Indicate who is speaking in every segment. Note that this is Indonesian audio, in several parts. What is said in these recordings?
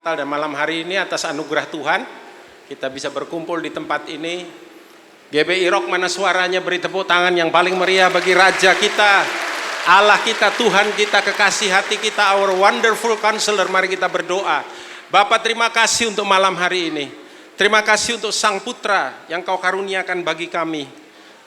Speaker 1: Dan malam hari ini atas anugerah Tuhan kita bisa berkumpul di tempat ini. GBI Rock mana suaranya, beri tepuk tangan yang paling meriah bagi Raja kita, Allah kita, Tuhan kita, kekasih hati kita, our wonderful counselor. Mari kita berdoa. Bapa, terima kasih untuk malam hari ini. Terima kasih untuk Sang Putra yang Kau karuniakan bagi kami.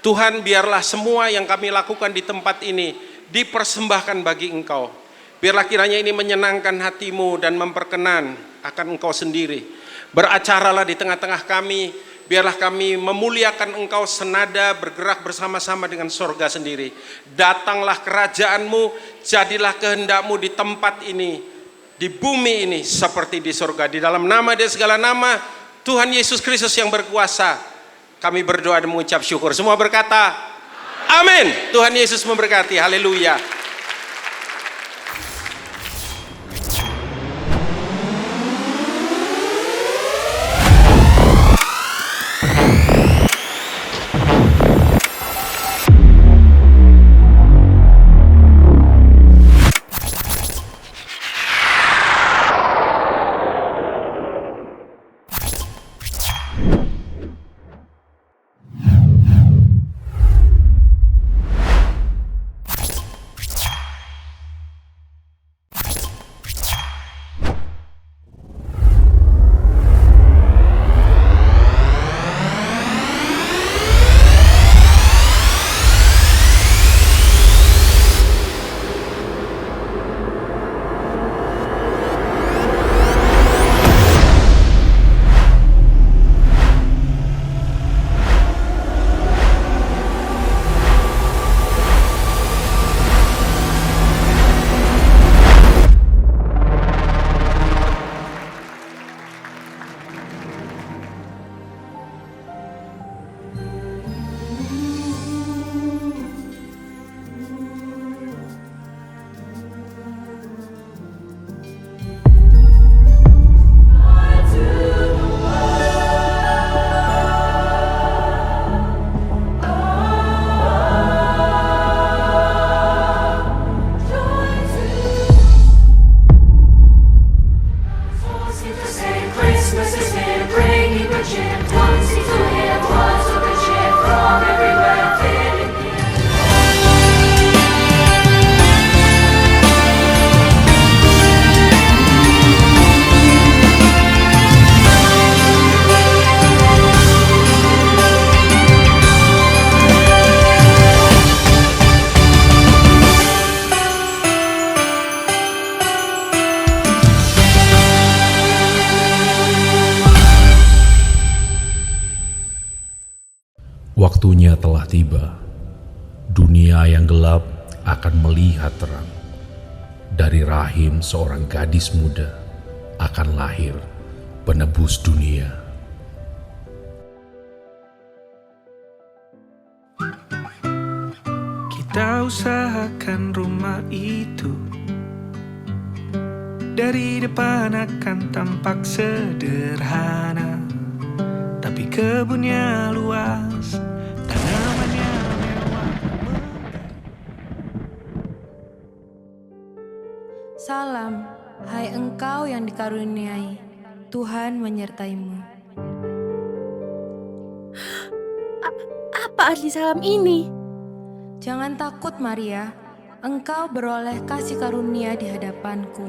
Speaker 1: Tuhan, biarlah semua yang kami lakukan di tempat ini dipersembahkan bagi Engkau. Biarlah kiranya ini menyenangkan hatimu dan memperkenan akan Engkau sendiri. Beracaralah di tengah-tengah kami. Biarlah kami memuliakan Engkau senada bergerak bersama-sama dengan sorga sendiri. Datanglah kerajaan-Mu, jadilah kehendak-Mu di tempat ini, di bumi ini seperti di sorga. Di dalam nama dan segala nama Tuhan Yesus Kristus yang berkuasa, kami berdoa dan mengucap syukur. Semua berkata, amin. Tuhan Yesus memberkati. Haleluya.
Speaker 2: Waktunya telah tiba. Dunia yang gelap akan melihat terang. Dari rahim seorang gadis muda akan lahir penebus dunia.
Speaker 3: Kita usahakan rumah itu, dari depan akan tampak sederhana, tapi kebunnya luas, tanamannya mewah.
Speaker 4: Salam, hai engkau yang dikaruniai, Tuhan menyertaimu.
Speaker 5: Apa arti salam ini?
Speaker 4: Jangan takut Maria, engkau beroleh kasih karunia di hadapanku.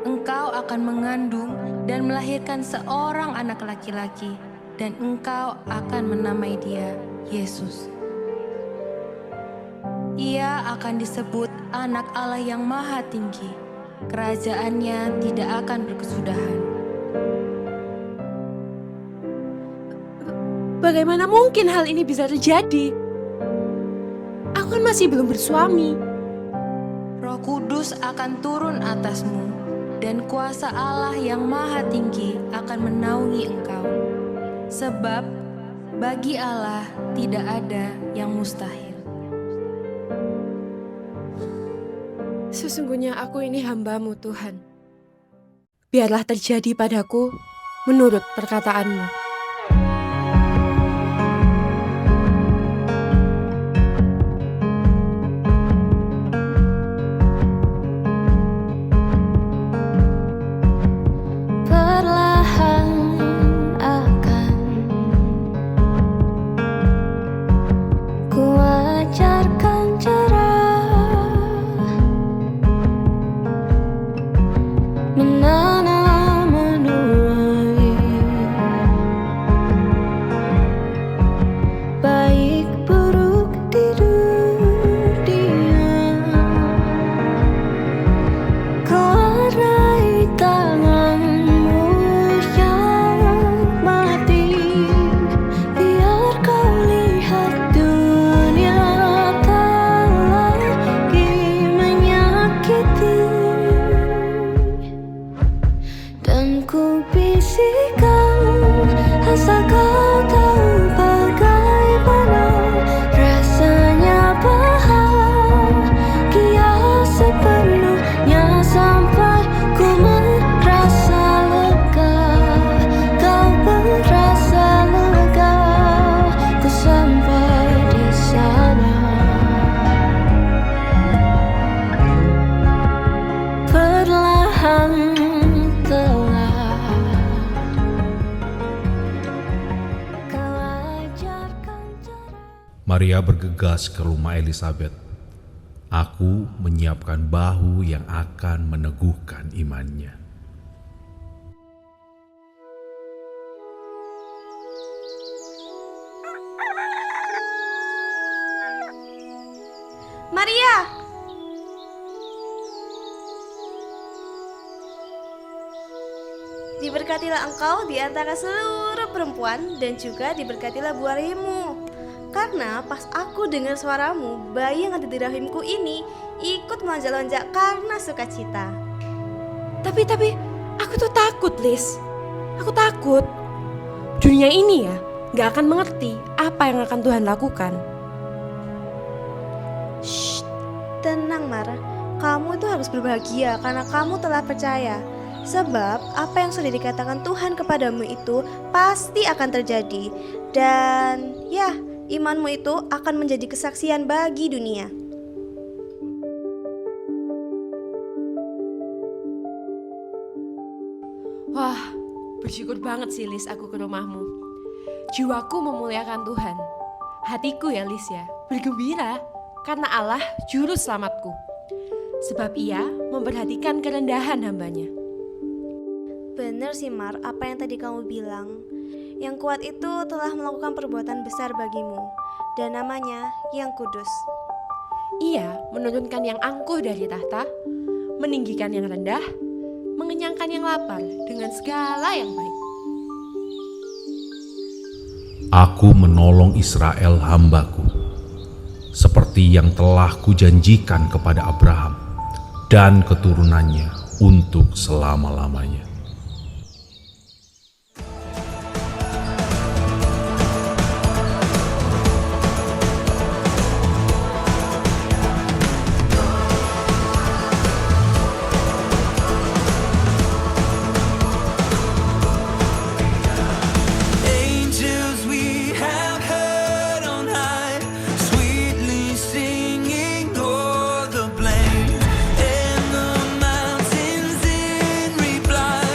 Speaker 4: Engkau akan mengandung dan melahirkan seorang anak laki-laki, dan engkau akan menamai dia Yesus. Ia akan disebut anak Allah yang maha tinggi. Kerajaannya tidak akan berkesudahan.
Speaker 5: Bagaimana mungkin hal ini bisa terjadi? Aku kan masih belum bersuami.
Speaker 4: Roh Kudus akan turun atasmu, dan kuasa Allah yang maha tinggi akan menaungi engkau. Sebab bagi Allah tidak ada yang mustahil.
Speaker 5: Sesungguhnya aku ini hamba-Mu, Tuhan. Biarlah terjadi padaku menurut perkataanmu.
Speaker 2: Maria bergegas ke rumah Elizabeth. Aku menyiapkan bahu yang akan meneguhkan imannya.
Speaker 6: Maria! Diberkatilah engkau di antara seluruh perempuan dan juga diberkatilah buah rahimmu. Karena pas aku dengar suaramu, bayi yang ada di rahimku ini ikut melonjak-lonjak karena sukacita.
Speaker 5: Tapi aku tuh takut, Lis. Aku takut. Dunia ini ya gak akan mengerti apa yang akan Tuhan lakukan.
Speaker 6: Shh, tenang Mar. Kamu itu harus berbahagia karena kamu telah percaya. Sebab apa yang sudah dikatakan Tuhan kepadamu itu pasti akan terjadi. Dan ya, imanmu itu akan menjadi kesaksian bagi dunia.
Speaker 5: Wah, bersyukur banget sih Lis aku ke rumahmu. Jiwaku memuliakan Tuhan. Hatiku ya Lis ya, bergembira karena Allah juru selamatku. Sebab ia memperhatikan kerendahan hambanya.
Speaker 6: Bener sih Mar, apa yang tadi kamu bilang. Yang kuat itu telah melakukan perbuatan besar bagimu, dan namanya yang kudus.
Speaker 5: Ia menurunkan yang angkuh dari tahta, meninggikan yang rendah, mengenyangkan yang lapar dengan segala yang baik.
Speaker 2: Aku menolong Israel hambaku, seperti yang telah kujanjikan kepada Abraham dan keturunannya untuk selama-lamanya.
Speaker 3: Angels we have heard on high, sweetly singing o'er the plains, and the mountains in reply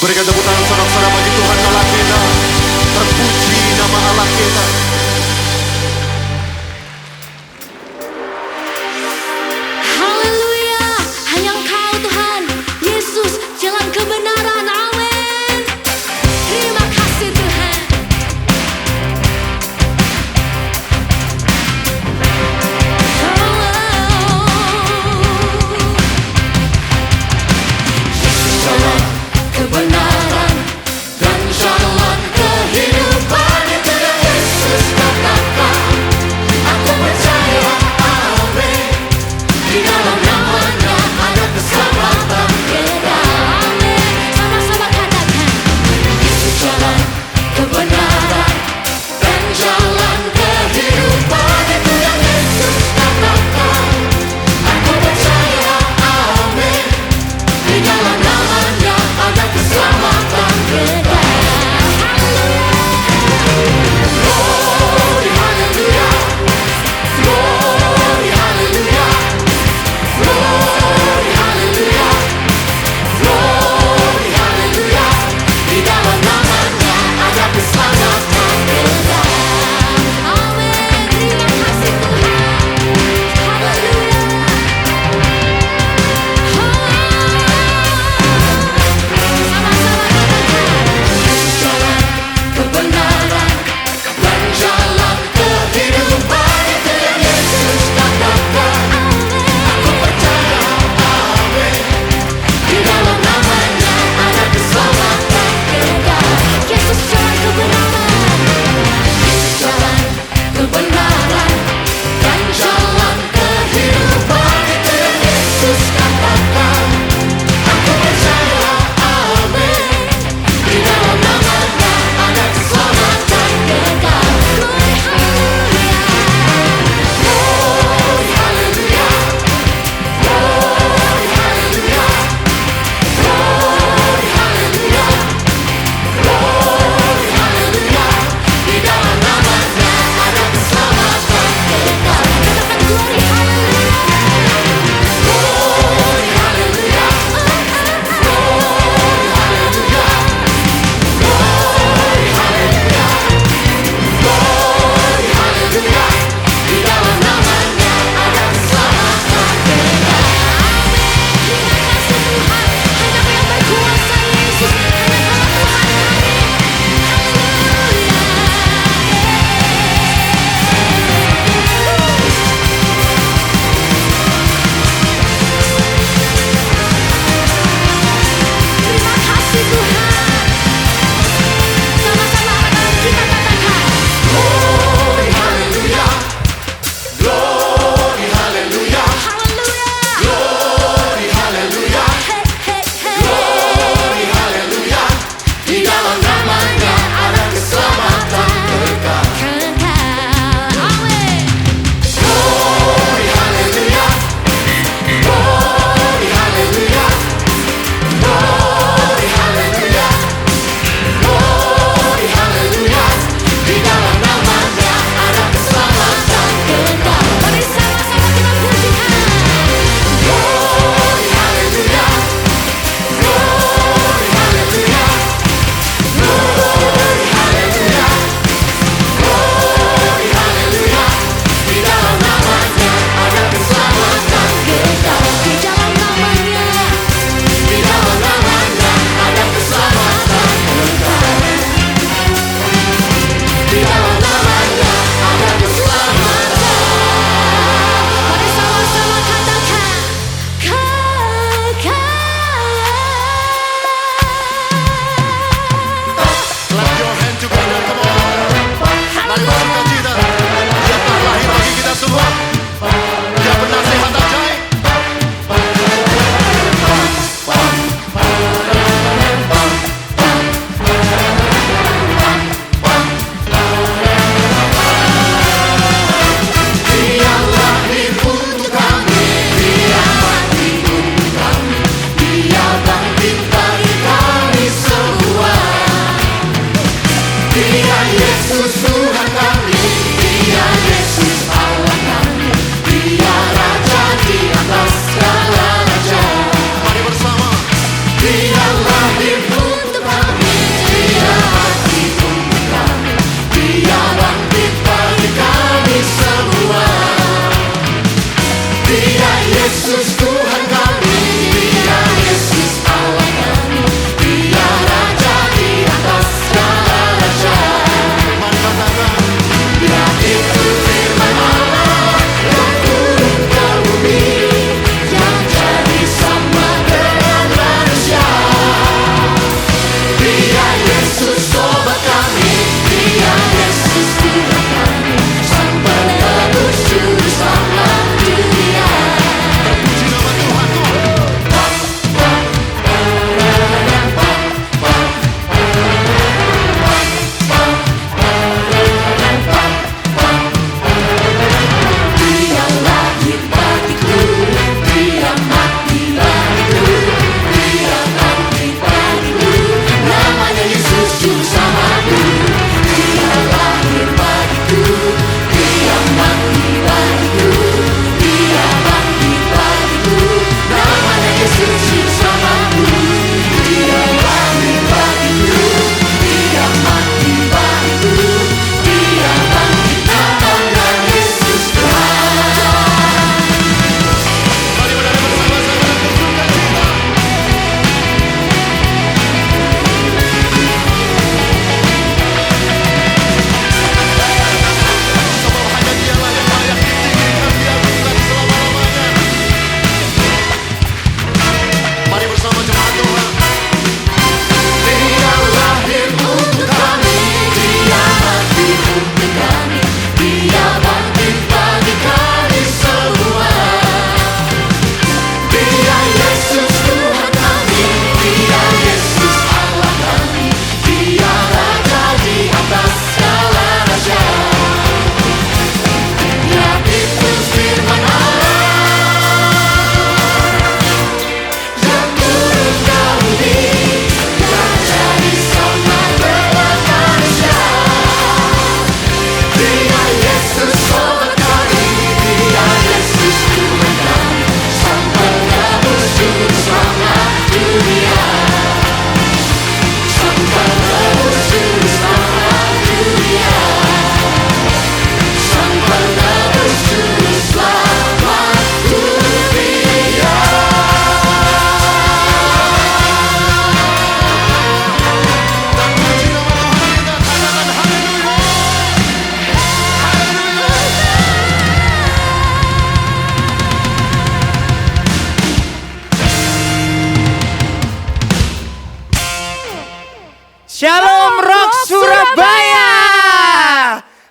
Speaker 7: Berikan tepuk tangan sorak-sorai bagi Tuhan Allah kita. Terpuji nama Allah kita.
Speaker 8: Haleluya, hanya Engkau Tuhan, Yesus, jalan kebenaran, amin. Terima kasih Tuhan. Yesus jalan kebenaran dan jalan kehidupan, itu yang Yesus.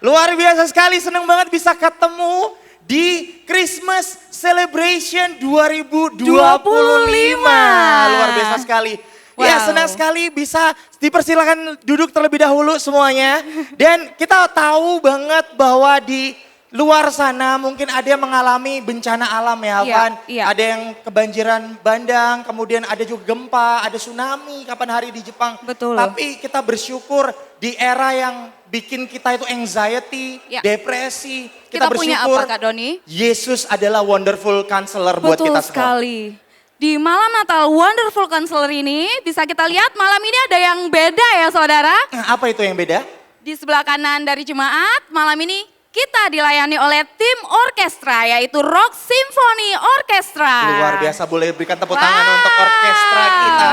Speaker 9: Luar biasa sekali, senang banget bisa ketemu di Christmas Celebration 2025. Luar biasa sekali.
Speaker 10: Wow.
Speaker 9: Ya, senang sekali bisa dipersilakan duduk terlebih dahulu semuanya. Dan kita tahu banget bahwa di luar sana mungkin ada yang mengalami bencana alam ya,
Speaker 10: Iya,
Speaker 9: Van.
Speaker 10: iya.
Speaker 9: Ada yang kebanjiran bandang, kemudian ada juga gempa, ada tsunami kapan hari di Jepang.
Speaker 10: Betul.
Speaker 9: Tapi kita bersyukur di era yang bikin kita itu anxiety,
Speaker 10: Ya.
Speaker 9: depresi.
Speaker 10: Kita punya
Speaker 9: bersyukur
Speaker 10: apa, Kak Doni?
Speaker 9: Yesus adalah wonderful counselor buat
Speaker 10: Betul
Speaker 9: kita semua.
Speaker 10: sekali. Di malam Natal Wonderful Counselor ini bisa kita lihat malam ini ada yang beda ya saudara.
Speaker 9: Nah, apa itu yang beda?
Speaker 10: Di sebelah kanan dari jemaat malam ini kita dilayani oleh tim orkestra yaitu Rock Symphony Orchestra.
Speaker 9: Luar biasa, boleh berikan tepuk tangan untuk orkestra kita.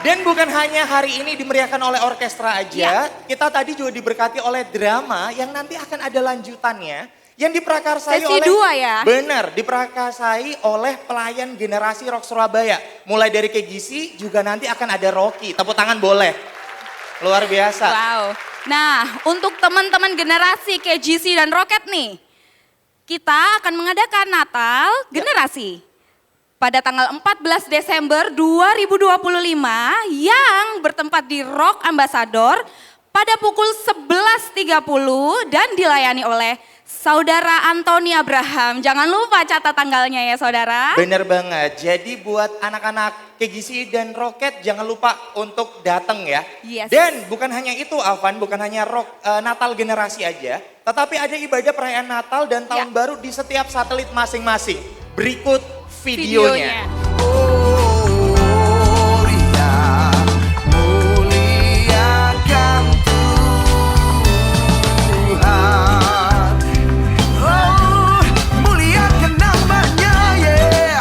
Speaker 9: Dan bukan hanya hari ini dimeriahkan oleh orkestra aja, kita tadi juga diberkati oleh drama yang nanti akan ada lanjutannya. Yang diprakarsai
Speaker 10: Sesi
Speaker 9: oleh,
Speaker 10: 2 ya?
Speaker 9: Benar, diprakarsai oleh pelayan generasi rock Surabaya. Mulai dari KGC juga nanti akan ada Rocky, tepuk tangan boleh. Luar biasa.
Speaker 10: Wow. Nah untuk teman-teman generasi KGC dan Rocket nih. Kita akan mengadakan Natal generasi. Pada tanggal 14 Desember 2025 yang bertempat di Rock Ambassador pada pukul 11.30 dan dilayani oleh Saudara Antoni Abraham. Jangan lupa catat tanggalnya ya saudara.
Speaker 9: Bener banget, jadi buat anak-anak KGC dan Rocket jangan lupa untuk datang ya.
Speaker 10: Yes.
Speaker 9: Dan bukan hanya itu Alvan, bukan hanya Natal generasi aja. Tetapi ada ibadah perayaan Natal dan Tahun Baru di setiap satelit masing-masing. Berikut videonya.
Speaker 3: Muliakan Tuhan. Oh, muliakan namanya, yeah.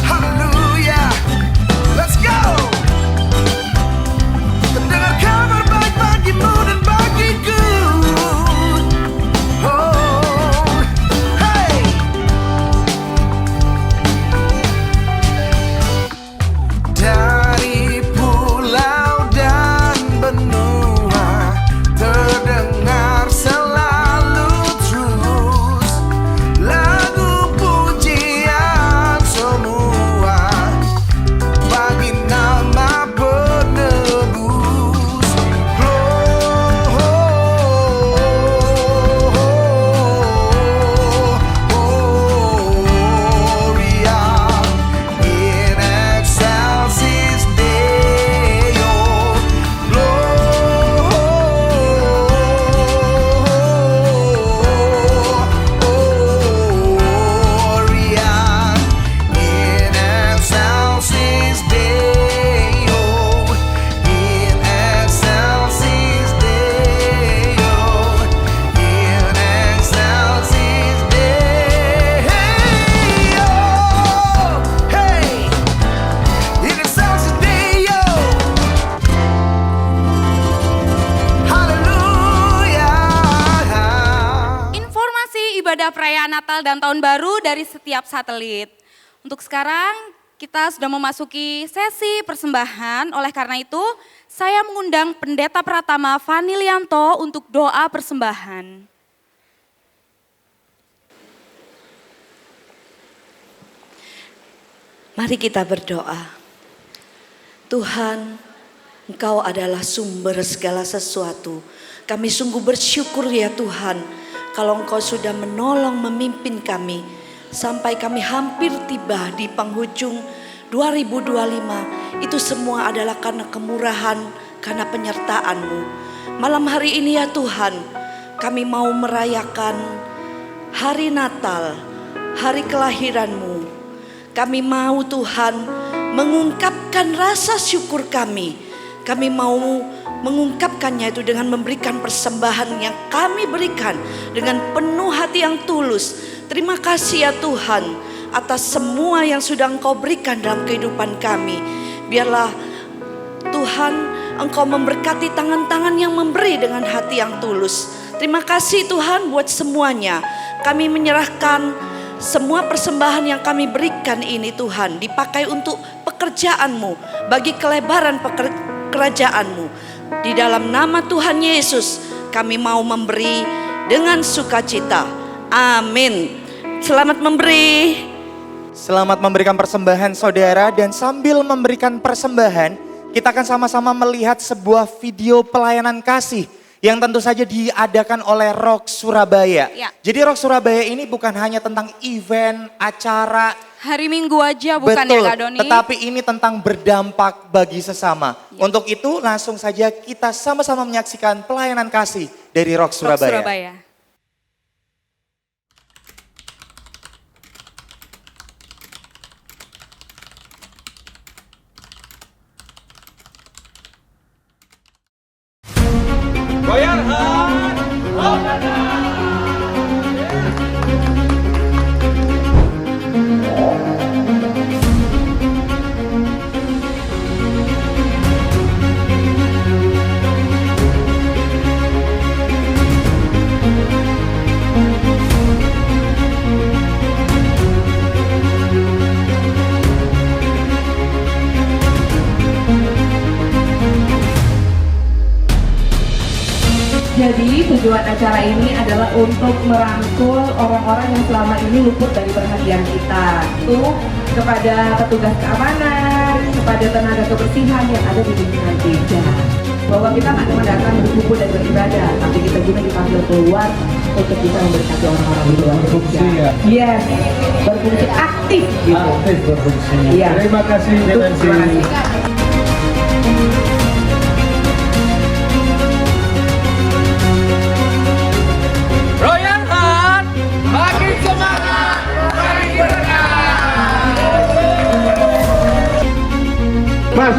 Speaker 3: Haleluya. Let's go. Mendengar kabar baik bagimu dan bagiku. Oh, hey. Dari pulau dan benua terdengar selalu terus lagu pujian semua bagi nama penebus. Gloria in excelsis Deo. Gloria in excelsis Deo. In excelsis Deo. In excelsis Deo. Hey! In excelsis Deo. Hallelujah.
Speaker 10: Informasi ibadah perayaan Natal dan Tahun Baru dari setiap satelit. Untuk sekarang kita sudah memasuki sesi persembahan. Oleh karena itu saya mengundang Pendeta Pratama Vanilianto untuk doa persembahan.
Speaker 11: Mari kita berdoa. Tuhan, Engkau adalah sumber segala sesuatu. Kami sungguh bersyukur ya Tuhan, kalau Engkau sudah menolong memimpin kami sampai kami hampir tiba di penghujung 2025. Itu semua adalah karena kemurahan, karena penyertaan-Mu. Malam hari ini ya Tuhan, kami mau merayakan hari Natal, hari kelahiran-Mu. Kami mau Tuhan mengungkapkan rasa syukur kami. Kami mau mengungkapkannya itu dengan memberikan persembahan yang kami berikan dengan penuh hati yang tulus. Terima kasih ya Tuhan atas semua yang sudah Engkau berikan dalam kehidupan kami. Biarlah Tuhan Engkau memberkati tangan-tangan yang memberi dengan hati yang tulus. Terima kasih Tuhan buat semuanya. Kami menyerahkan semua persembahan yang kami berikan ini Tuhan dipakai untuk pekerjaan-Mu, bagi kelebaran kerajaan-Mu. Di dalam nama Tuhan Yesus kami mau memberi dengan sukacita. Amin. Selamat memberi.
Speaker 9: Selamat memberikan persembahan saudara, dan sambil memberikan persembahan kita akan sama-sama melihat sebuah video pelayanan kasih yang tentu saja diadakan oleh Rock Surabaya.
Speaker 10: Ya.
Speaker 9: Jadi Rock Surabaya ini bukan hanya tentang event, acara,
Speaker 10: Hari Minggu aja bukan
Speaker 9: betul,
Speaker 10: ya Kak Doni?
Speaker 9: tetapi ini tentang berdampak bagi sesama.
Speaker 10: Ya.
Speaker 9: Untuk itu langsung saja kita sama-sama menyaksikan pelayanan kasih dari Rock
Speaker 10: Rock
Speaker 9: Surabaya.
Speaker 10: Surabaya.
Speaker 12: Jadi tujuan acara ini adalah untuk merangkul orang-orang yang selama ini luput dari perhatian kita. Itu kepada petugas keamanan, kepada tenaga kebersihan yang ada di lingkungan gereja. Bahwa kita nggak cuma datang berkumpul dan beribadah, tapi kita juga dipanggil keluar untuk bisa memberkati orang-orang di luar gereja. Yes, berfungsi aktif gitu.
Speaker 13: Aktif berfungsinya.
Speaker 12: Iya.
Speaker 13: Terima kasih Nancy.
Speaker 3: Royal Heart, makin semangat, makin berkah.
Speaker 13: Mas,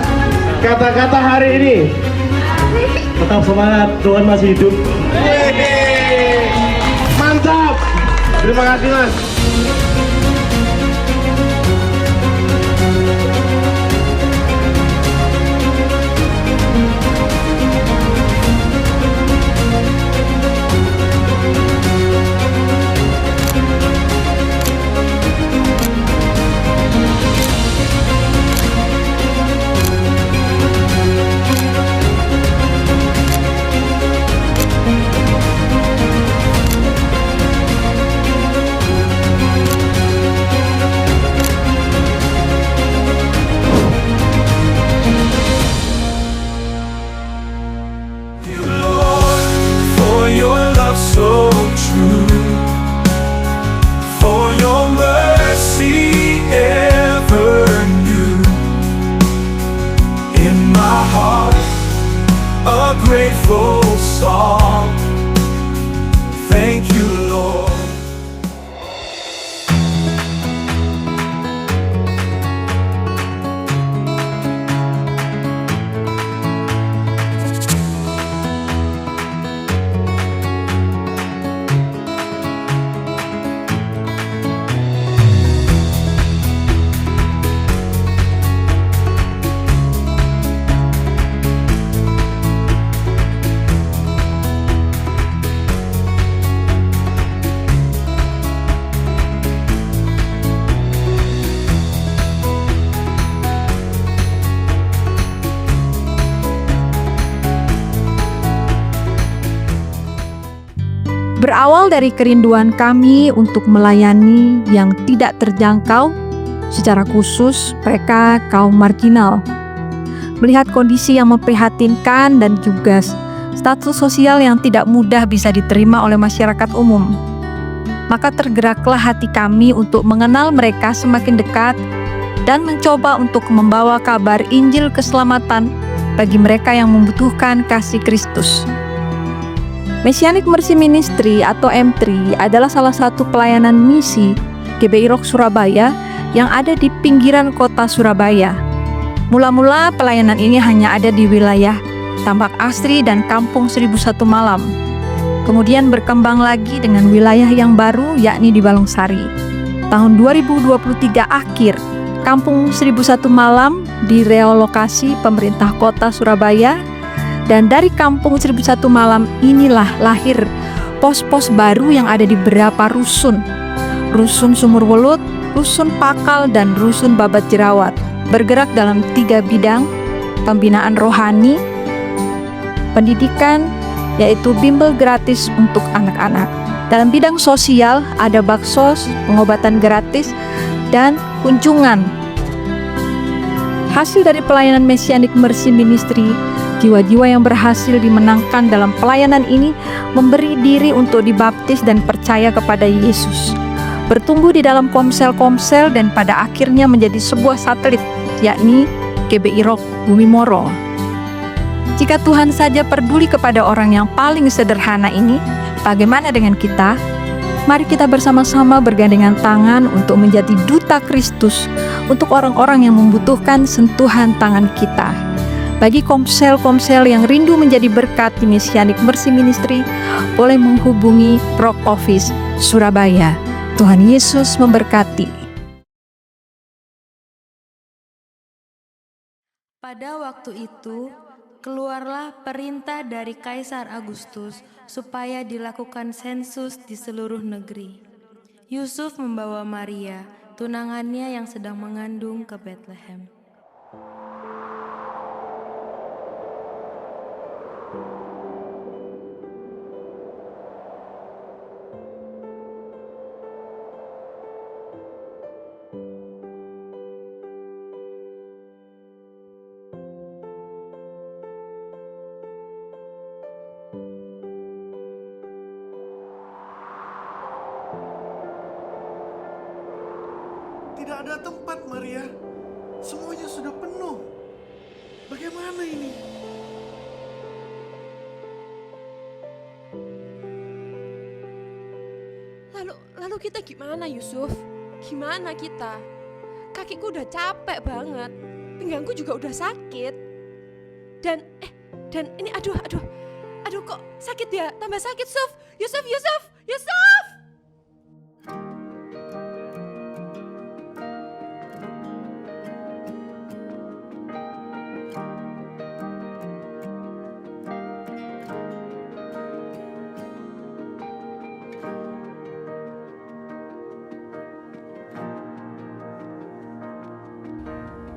Speaker 13: kata-kata hari ini. Tetap semangat, Tuhan masih hidup. Mantap. Terima kasih Mas.
Speaker 3: For your love so true, for your mercy ever new. In my heart, a grateful song. Thank you, Lord.
Speaker 14: Berawal dari kerinduan kami untuk melayani yang tidak terjangkau, secara khusus mereka kaum marginal. Melihat kondisi yang memprihatinkan dan juga status sosial yang tidak mudah bisa diterima oleh masyarakat umum, maka tergeraklah hati kami untuk mengenal mereka semakin dekat dan mencoba untuk membawa kabar Injil keselamatan bagi mereka yang membutuhkan kasih Kristus. Messianic Mercy Ministry atau M3 adalah salah satu pelayanan misi GBI Rock Surabaya yang ada di pinggiran kota Surabaya. Mula-mula pelayanan ini hanya ada di wilayah Tambak Asri dan Kampung 1001 Malam. Kemudian berkembang lagi dengan wilayah yang baru yakni di Balongsari. Tahun 2023 akhir, Kampung 1001 Malam direlokasi pemerintah kota Surabaya. Dan dari Kampung 1001 Malam inilah lahir pos-pos baru yang ada di beberapa rusun. Rusun Sumur Welut, Rusun Pakal, dan Rusun Babat Jerawat. Bergerak dalam 3 bidang, pembinaan rohani, pendidikan, yaitu bimbel gratis untuk anak-anak. Dalam bidang sosial ada baksos, pengobatan gratis, dan kunjungan. Hasil dari pelayanan Messianic Mercy Ministry, jiwa-jiwa yang berhasil dimenangkan dalam pelayanan ini memberi diri untuk dibaptis dan percaya kepada Yesus. Bertumbuh di dalam komsel-komsel dan pada akhirnya menjadi sebuah satelit, yakni GBI Rock Bumi Moro. Jika Tuhan saja peduli kepada orang yang paling sederhana ini, bagaimana dengan kita? Mari kita bersama-sama bergandengan tangan untuk menjadi duta Kristus untuk orang-orang yang membutuhkan sentuhan tangan kita. Bagi komsel-komsel yang rindu menjadi berkat di Messianic Mercy Ministry, boleh menghubungi Rock Office Surabaya. Tuhan Yesus memberkati.
Speaker 4: Pada waktu itu, keluarlah perintah dari Kaisar Agustus supaya dilakukan sensus di seluruh negeri. Yusuf membawa Maria, tunangannya yang sedang mengandung, ke Bethlehem.
Speaker 3: Tidak ada tempat, Maria. Semuanya sudah penuh. Bagaimana ini?
Speaker 5: Lalu kita gimana, Yusuf? Gimana kita? Kakiku udah capek banget. Pinggangku juga udah sakit. Dan ini aduh kok sakit ya? Tambah sakit, Yusuf.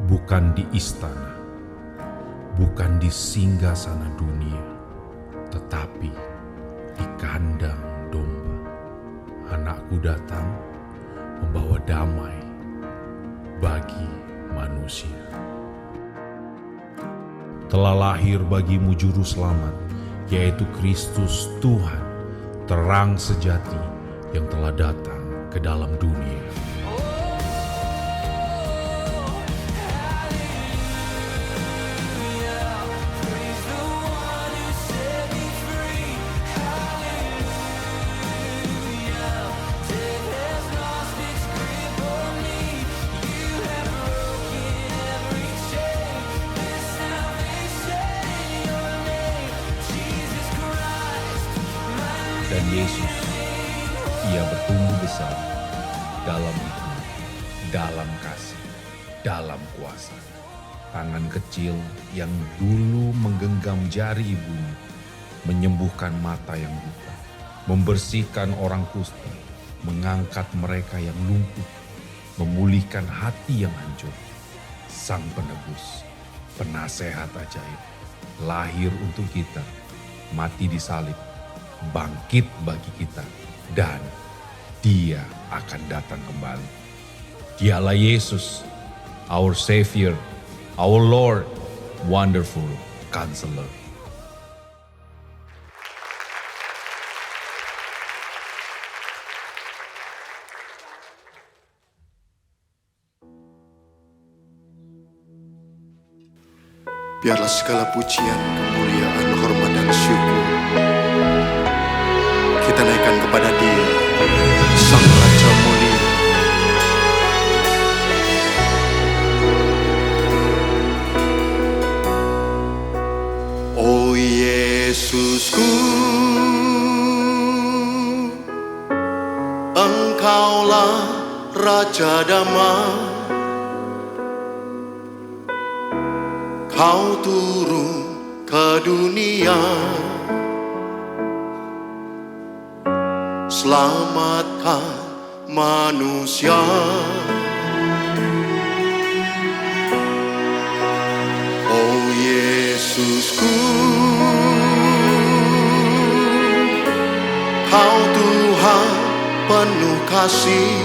Speaker 2: Bukan di istana, bukan di singgasana dunia, tetapi di kandang domba. Anakku datang membawa damai bagi manusia. Telah lahir bagimu juru selamat, yaitu Kristus Tuhan, terang sejati yang telah datang ke dalam dunia. Dan Yesus, ia bertumbuh besar dalam hikmat, dalam kasih, dalam kuasa. Tangan kecil yang dulu menggenggam jari ibunya, menyembuhkan mata yang buta, membersihkan orang kusta, mengangkat mereka yang lumpuh, memulihkan hati yang hancur. Sang penebus, penasehat ajaib, lahir untuk kita, mati di salib, bangkit bagi kita, dan Dia akan datang kembali. Dialah Yesus, our Savior, our Lord, Wonderful Counselor.
Speaker 7: Biarlah segala pujian, kemuliaan, hormat, dan syukur kita naikkan kepada Dia, Sang Raja mulia. Oh Yesusku, Engkaulah Raja damai. Kau turun ke dunia, selamatkan manusia. Oh Yesusku, Kau Tuhan penuh kasih,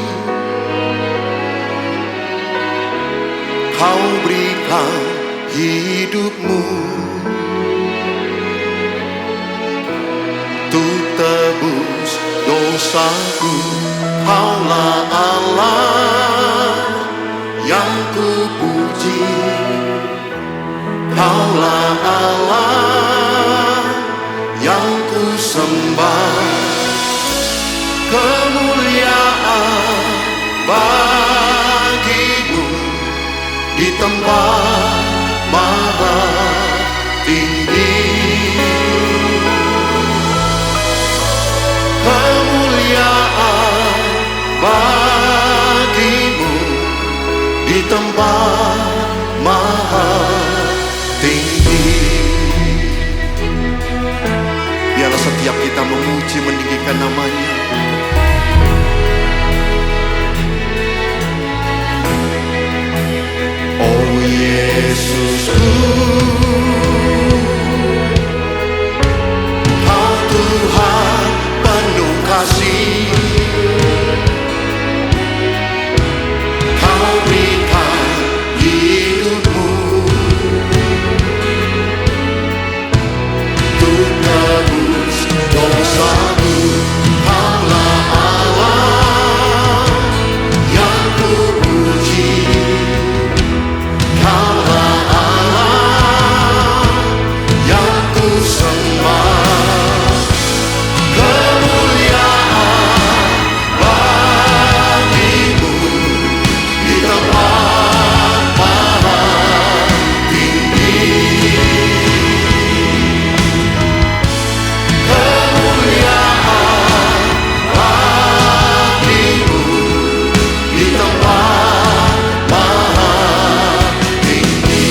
Speaker 7: Kau berikan hidupmu untuk tebus dosaku. Kaulah Allah yang kupuji, Kaulah Allah yang kusembah. Kemuliaan bagimu di tempat maha tinggi. Kemuliaan bagimu di tempat maha tinggi. Biarlah setiap kita memuji meninggikan namanya. Oh Yesusku, Kau Tuhan penuh kasih, Kau berikan hidupmu untuk tebus dosaku. Kaulah Allah yang kupuji, Kaulah Allah yang kusembah. Kemuliaan bagimu di tempat maha tinggi. Kemuliaan bagimu di tempat maha tinggi.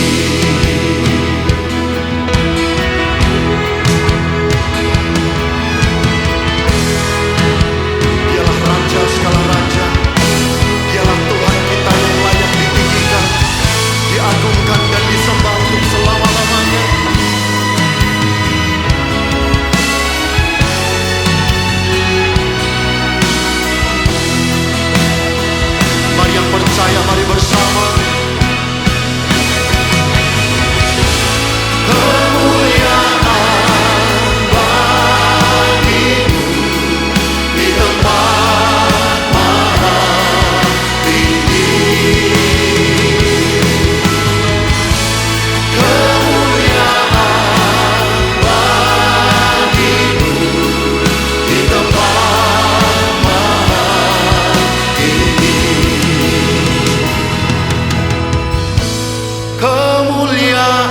Speaker 7: Dialah Raja segala raja, Dialah Tuhan kita yang layak ditinggikan, diagungkan dan disembah untuk selama-lamanya. Mari yang percaya, mari bersama. Kemuliaan bagimu di tempat maha tinggi. Kemuliaan bagimu di tempat maha tinggi. Kemuliaan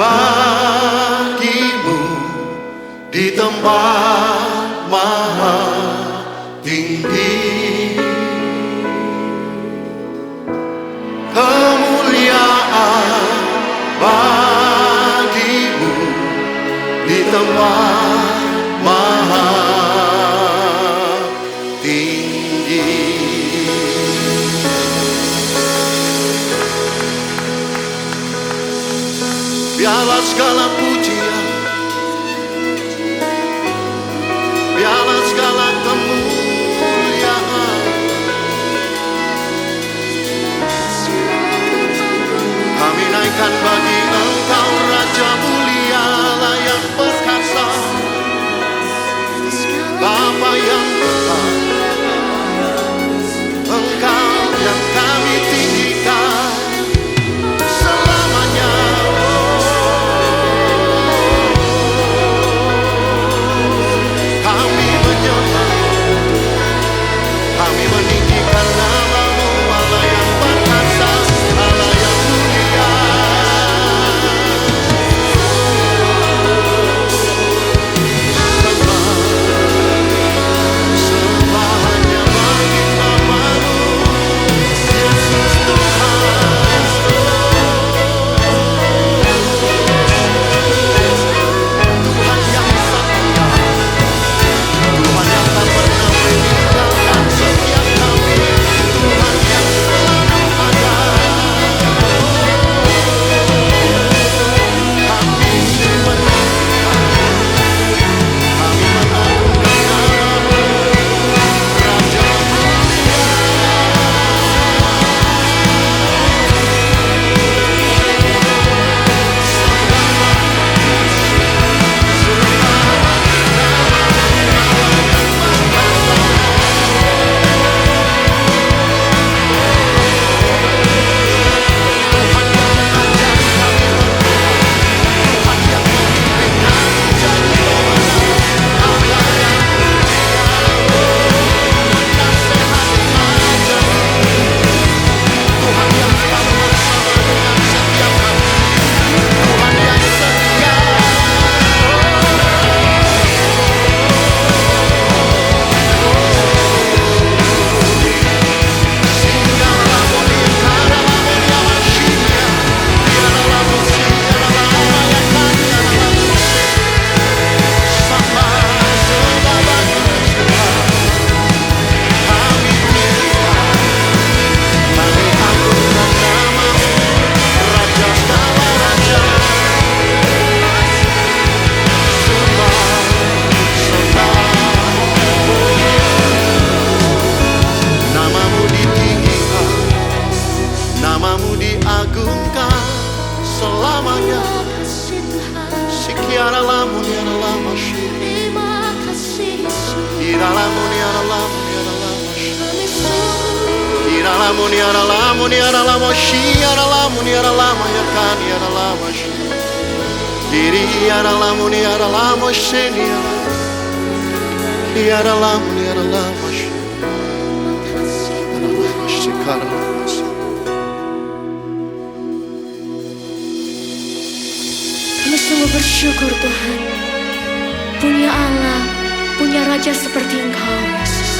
Speaker 7: bagimu di tempat maha tinggi. Kemuliaan bagimu di tempat maha tinggi. Biarlah segala pujian, biarlah segala kemuliaan kami naikkan bagi Engkau, Raja mulia, layak perkasa, Bapa yang besar. Engkau yang kami tinggikan selamanya. Oh.
Speaker 8: Kami sungguh bersyukur Tuhan, punya Allah, punya Raja seperti Engkau, Yesus.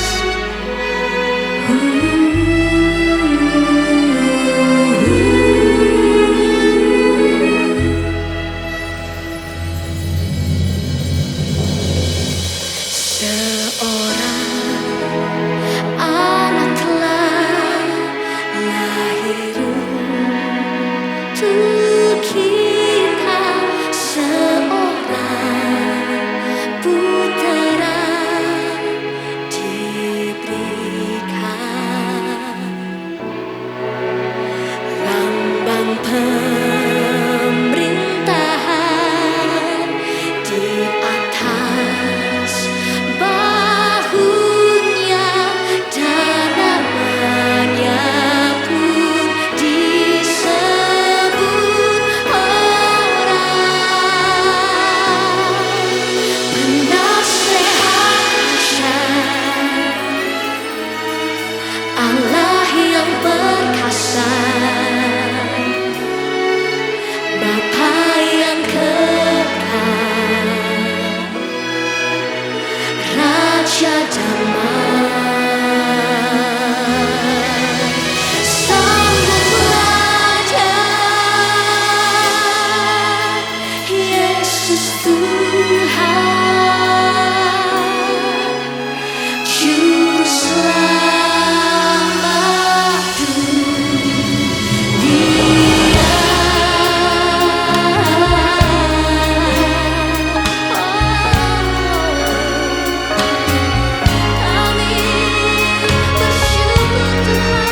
Speaker 8: Seorang anak telah lahir untuk kita, seorang putera diberikan, lambang pemerintahan di atas bahunya, dan namanya pun disebut orang penasehat dahsyat, Allah yang perkasa, Bapa yang kekal, Raja damai, Sang Pelajar, Yesus Tuhan, Juru Selamat dunia. Kami bersyukur Tuhan.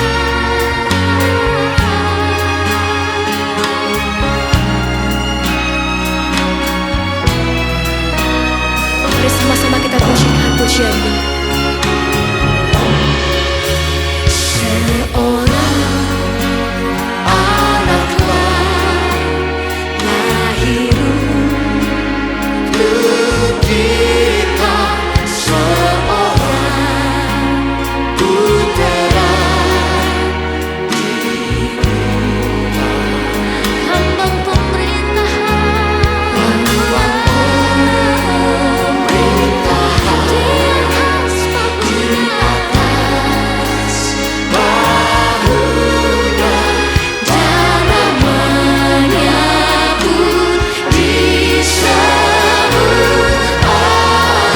Speaker 8: Mari sama-sama kita pujikan pujian ini. Seorang anak lahir untuk kita, seorang putera diberikan, lambang pemerintahan di atas bahunya, dan namanya pun disebut orang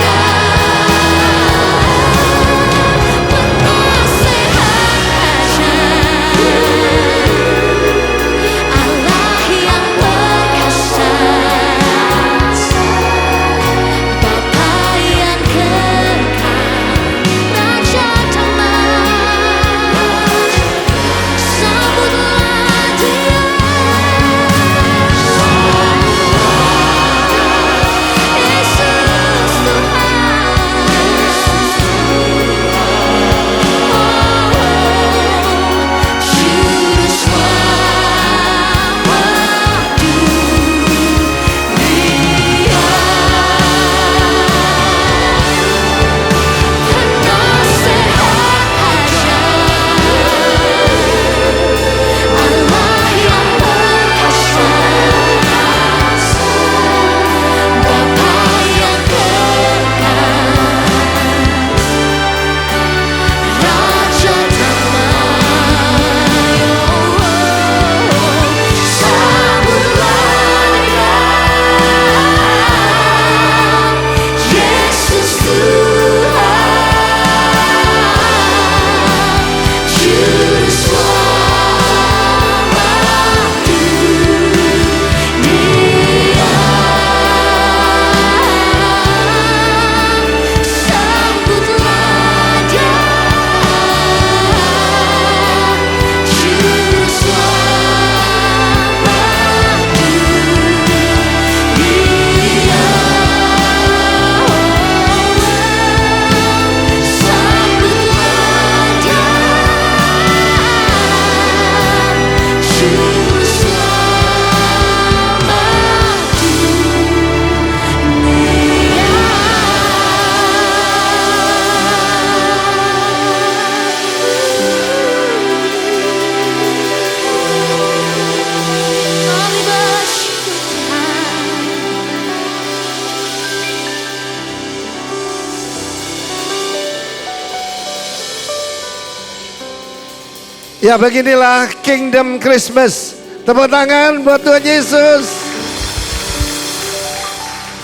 Speaker 13: Ya, beginilah Kingdom Christmas. Tepuk tangan buat Tuhan Yesus.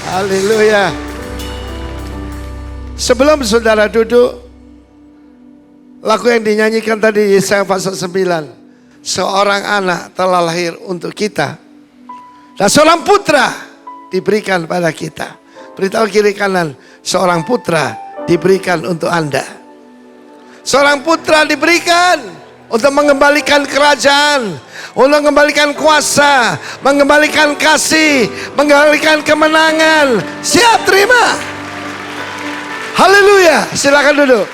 Speaker 13: Haleluya. Sebelum saudara duduk, lagu yang dinyanyikan tadi Yesaya pasal 9. Seorang anak telah lahir untuk kita, dan seorang putra diberikan pada kita. Beritahu kiri kanan, seorang putra diberikan untuk Anda. Seorang putra diberikan untuk mengembalikan kerajaan, untuk mengembalikan kuasa, mengembalikan kasih, mengembalikan kemenangan. Siap terima? Haleluya, silakan duduk.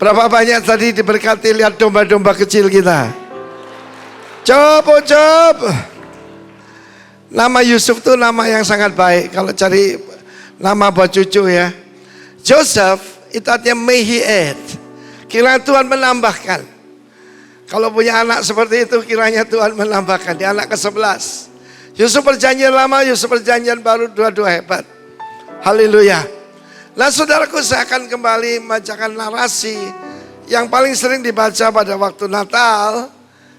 Speaker 13: Berapa banyak tadi diberkati lihat domba-domba kecil kita. Cop. Nama Yusuf itu nama yang sangat baik. Kalau cari nama buat cucu ya. Joseph itu artinya may he add. Kiranya Tuhan menambahkan. Kalau punya anak seperti itu kiranya Tuhan menambahkan. Dia anak ke-11. Yusuf perjanjian lama, Yusuf perjanjian baru, dua-dua hebat. Haleluya. Nah saudaraku, saya akan kembali membacakan narasi yang paling sering dibaca pada waktu Natal,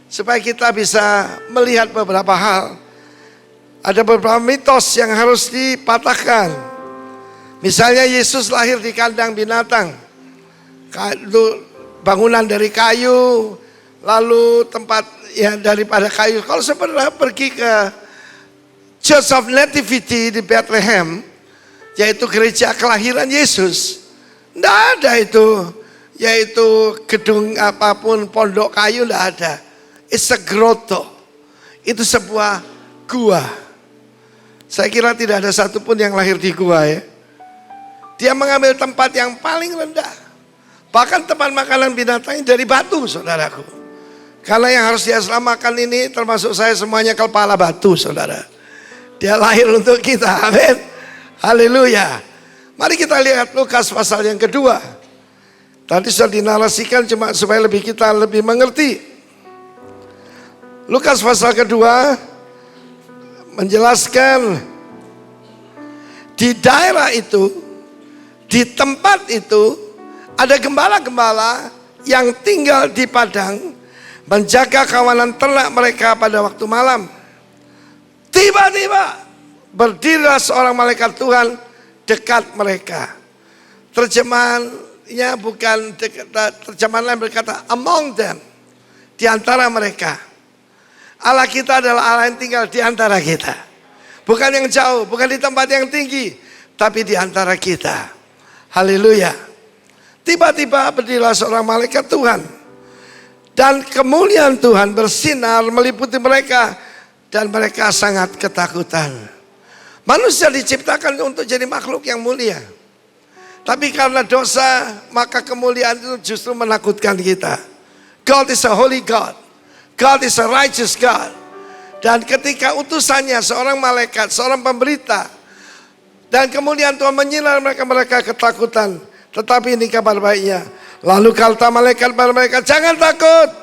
Speaker 13: supaya kita bisa melihat beberapa hal. Ada beberapa mitos yang harus dipatahkan. Misalnya Yesus lahir di kandang binatang, bangunan dari kayu, lalu tempat ya daripada kayu. Kalau saya pernah pergi ke Church of Nativity di Bethlehem, yaitu gereja kelahiran Yesus, tidak ada itu, yaitu gedung apapun, pondok kayu, tidak ada. It's a grotto. Itu sebuah gua. Saya kira tidak ada satupun yang lahir di gua ya. Dia mengambil tempat yang paling rendah. Bahkan tempat makanan binatang dari batu, saudaraku. Karena yang harus dia selamatkan ini termasuk saya semuanya kepala batu, saudara. Dia lahir untuk kita, amin. Haleluya. Mari kita lihat Lukas pasal yang kedua. Tadi sudah dinarasikan cuma supaya kita lebih mengerti. Lukas pasal kedua menjelaskan di daerah itu, di tempat itu ada gembala-gembala yang tinggal di padang menjaga kawanan ternak mereka pada waktu malam. Tiba-tiba berdirilah seorang malaikat Tuhan dekat mereka. Terjemahannya bukan dekat, terjemahan lain berkata among them, di antara mereka. Allah kita adalah Allah yang tinggal di antara kita. Bukan yang jauh, bukan di tempat yang tinggi, tapi di antara kita. Haleluya. Tiba-tiba berdirilah seorang malaikat Tuhan, dan kemuliaan Tuhan bersinar meliputi mereka, dan mereka sangat ketakutan. Manusia diciptakan untuk jadi makhluk yang mulia. Tapi karena dosa, maka kemuliaan itu justru menakutkan kita. God is a holy God. God is a righteous God. Dan ketika utusannya seorang malaikat, seorang pemberita, dan kemuliaan Tuhan menyinar mereka ketakutan. Tetapi ini kabar baiknya. Lalu kata malaikat pada mereka, jangan takut.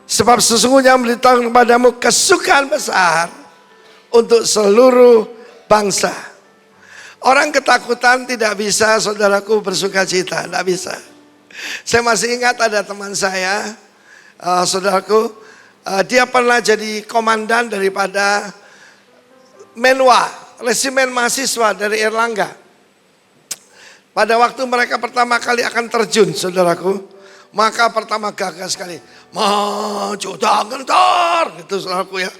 Speaker 13: Sebab sesungguhnya memberitahu kepadamu kesukaan besar untuk seluruh bangsa. Orang ketakutan tidak bisa, saudaraku, bersuka cita, tidak bisa. Saya masih ingat ada teman saya, saudaraku, dia pernah jadi komandan daripada Menwa, resimen mahasiswa dari Erlangga. Pada waktu mereka pertama kali akan terjun, saudaraku, maka pertama gagah sekali, maju gentar, gitu saudaraku ya.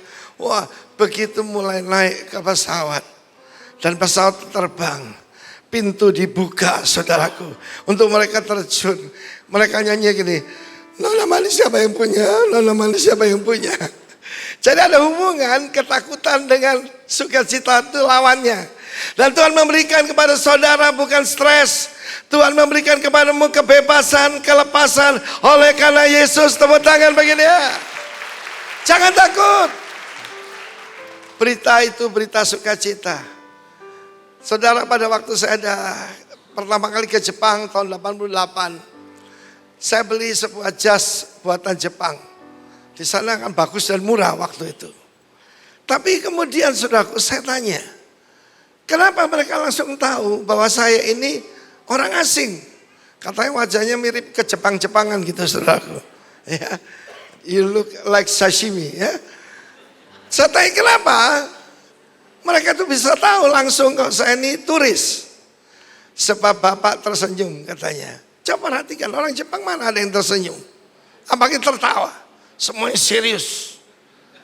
Speaker 13: Wah, begitu mulai naik ke pesawat dan pesawat terbang, pintu dibuka, saudaraku, untuk mereka terjun. Mereka nyanyi gini, Nona manis siapa yang punya, Nona manis siapa yang punya. Jadi ada hubungan ketakutan dengan sukacita, itu lawannya. Dan Tuhan memberikan kepada saudara bukan stres, Tuhan memberikan kepadamu kebebasan, kelepasan oleh karena Yesus. Tepuk tangan bagi dia. Jangan takut. Berita itu berita sukacita. Saudara, pada waktu saya ada pertama kali ke Jepang tahun 88, saya beli sebuah jas buatan Jepang. Di sana kan bagus dan murah waktu itu. Tapi kemudian saudaraku, saya tanya, kenapa mereka langsung tahu bahwa saya ini Orang asing. Katanya wajahnya mirip ke Jepang-Jepangan gitu saudaraku. Ya. You look like sashimi ya. Saya tanya kenapa? Mereka tuh bisa tahu langsung kalau saya ini turis. Sebab Bapak tersenyum katanya. Coba perhatikan orang Jepang mana ada yang tersenyum. Apalagi tertawa. Semuanya serius.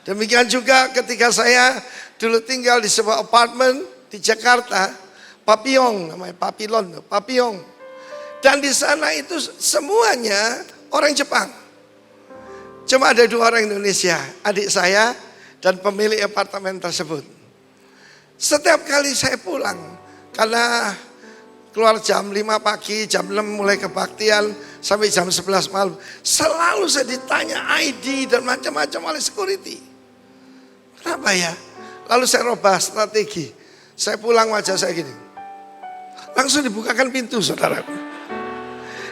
Speaker 13: Demikian juga ketika saya dulu tinggal di sebuah apartemen di Jakarta. Papillon namanya, Papillon. Dan di sana itu semuanya orang Jepang. Cuma ada 2 orang Indonesia, adik saya dan pemilik apartemen tersebut. Setiap kali saya pulang, karena keluar jam 5 pagi, jam 6 mulai kebaktian, sampai jam 11 malam. Selalu saya ditanya ID dan macam-macam oleh security. Kenapa ya? Lalu saya rubah strategi. Saya pulang wajah saya gini. Langsung dibukakan pintu saudaraku.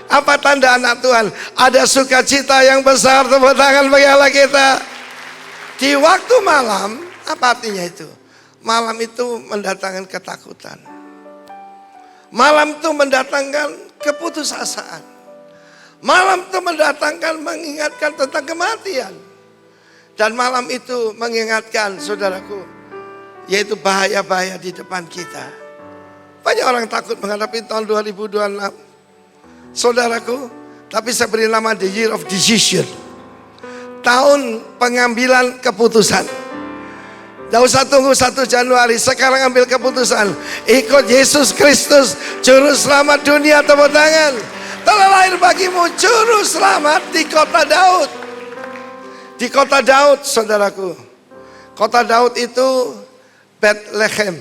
Speaker 13: Apa tanda anak Tuhan? Ada sukacita yang besar, tepuk tangan bagi Allah kita. Di waktu malam, apa artinya itu? Malam itu mendatangkan ketakutan. Malam itu mendatangkan keputusasaan. Malam itu mendatangkan mengingatkan tentang kematian. Dan malam itu mengingatkan saudaraku, yaitu bahaya-bahaya di depan kita. Banyak orang takut menghadapi tahun 2026. Saudaraku, tapi saya beri nama The Year of Decision. Tahun pengambilan keputusan. Tidak usah tunggu 1 Januari, sekarang ambil keputusan. Ikut Yesus Kristus, Juru Selamat dunia, tepuk tangan. Telah lahir bagimu Juru Selamat di kota Daud. Di kota Daud, saudaraku. Kota Daud itu Bethlehem.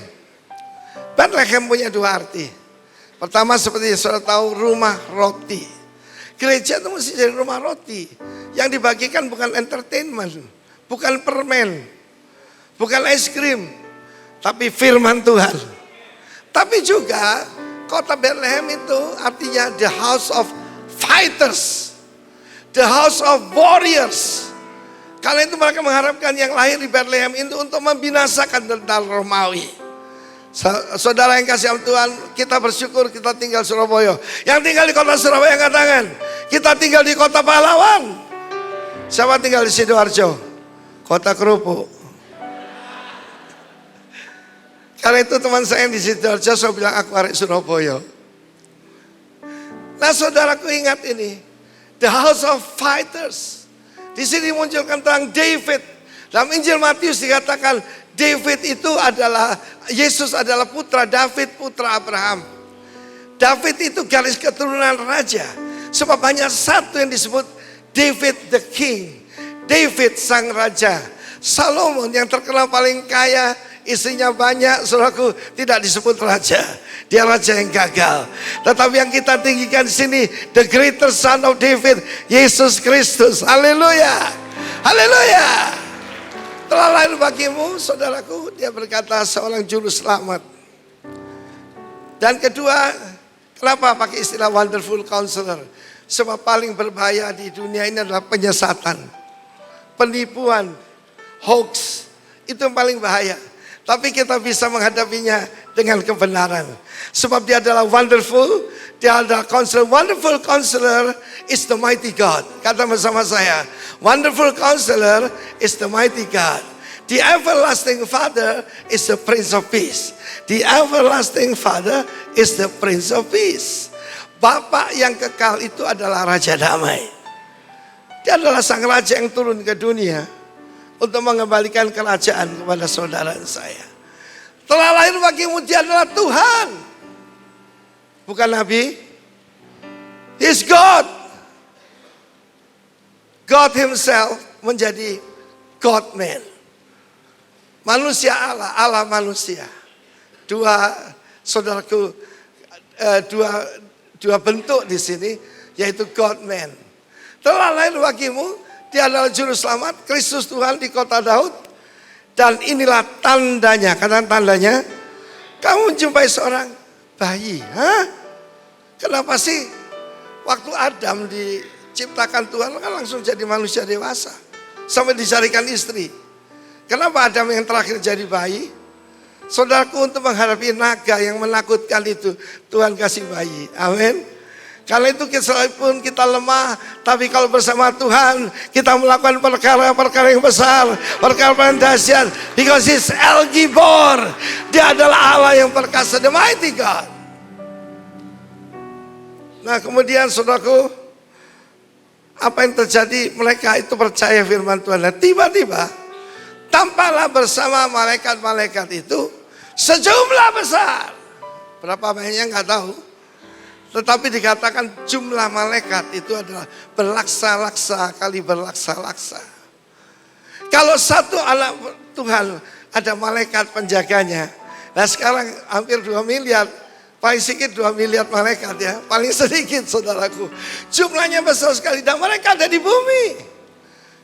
Speaker 13: Bethlehem punya 2 arti. Pertama seperti saudara tahu, rumah roti. Gereja itu mesti jadi rumah roti. Yang dibagikan bukan entertainment, bukan permen, bukan es krim, tapi firman Tuhan. Tapi juga kota Bethlehem itu artinya the house of fighters, the house of warriors. Karena itu mereka mengharapkan yang lahir di Bethlehem itu untuk membinasakan tentara Romawi. Saudara yang kasih Tuhan, kita bersyukur kita tinggal Surabaya. Yang tinggal di kota Surabaya angkat tangan. Kita tinggal di kota pahlawan. Siapa tinggal di Sidoarjo? Kota kerupuk. Karena itu teman saya yang di Sidoarjo, saya bilang aku arek Surabaya. Nah saudaraku ingat ini, the house of fighters. Di sini munculkan tentang David. Dalam Injil Matius dikatakan David itu adalah, Yesus adalah putra David, putra Abraham. David itu garis keturunan raja. Sebab hanya satu yang disebut David the King. David sang raja. Solomon yang terkenal paling kaya, istrinya banyak, saudaraku, tidak disebut raja. Dia raja yang gagal. Tetapi yang kita tinggikan di sini, the greater son of David, Yesus Kristus. Haleluya. Haleluya. Telah lahir bagimu, saudaraku, dia berkata seorang juru selamat. Dan kedua, kenapa pakai istilah wonderful counselor? Sebab paling berbahaya di dunia ini adalah penyesatan, penipuan, hoax. Itu yang paling bahaya. Tapi kita bisa menghadapinya dengan kebenaran. Sebab dia adalah wonderful, dia adalah counselor. Wonderful counselor is the mighty God. Kata bersama saya, wonderful counselor is the mighty God. The everlasting Father is the Prince of Peace. The everlasting Father is the Prince of Peace. Bapak yang kekal itu adalah Raja Damai. Dia adalah sang raja yang turun ke dunia untuk mengembalikan kerajaan kepada saudara saya. Telah lahir bagimu, dia adalah Tuhan. Bukan Nabi. He's God. God himself menjadi God-man. Manusia Allah, Allah manusia. Saudaraku, dua bentuk di sini, yaitu God-man. Telah lahir bagimu, dia adalah juru selamat, Kristus Tuhan di kota Daud. Dan inilah tandanya, karena tandanya, kamu menjumpai seorang bayi. Hah? Kenapa sih waktu Adam diciptakan Tuhan kan langsung jadi manusia dewasa. Sampai dicarikan istri. Kenapa Adam yang terakhir jadi bayi? Saudaraku, untuk menghadapi naga yang menakutkan itu, Tuhan kasih bayi. Amin. Karena itu sekalipun kita lemah, tapi kalau bersama Tuhan, kita melakukan perkara-perkara yang besar, perkara-perkara yang dahsyat. Because He's El Gibor. Dia adalah Allah yang perkasa, the mighty God. Nah kemudian saudaraku, apa yang terjadi? Mereka itu percaya firman Tuhan. Dan tiba-tiba, tampaklah bersama malaikat-malaikat itu sejumlah besar. Berapa banyaknya nggak tahu. Tetapi dikatakan jumlah malaikat itu adalah berlaksa-laksa kali berlaksa-laksa. Kalau satu anak Tuhan ada malaikat penjaganya. Nah sekarang hampir 2 miliar. Paling sedikit 2 miliar malaikat ya. Paling sedikit saudaraku. Jumlahnya besar sekali dan mereka ada di bumi.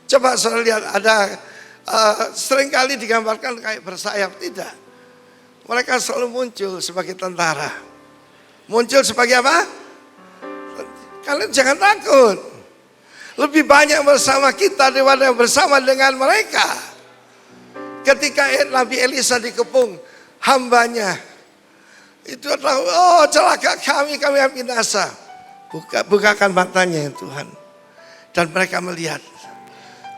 Speaker 13: Coba saudara lihat, ada seringkali digambarkan kayak bersayap. Tidak. Mereka selalu muncul sebagai tentara. Muncul sebagai apa? Kalian jangan takut. Lebih banyak bersama kita daripada bersama dengan mereka. Ketika Nabi Elisa dikepung hambanya, itu adalah, oh celaka kami yang binasa. Bukakan matanya ya Tuhan. Dan mereka melihat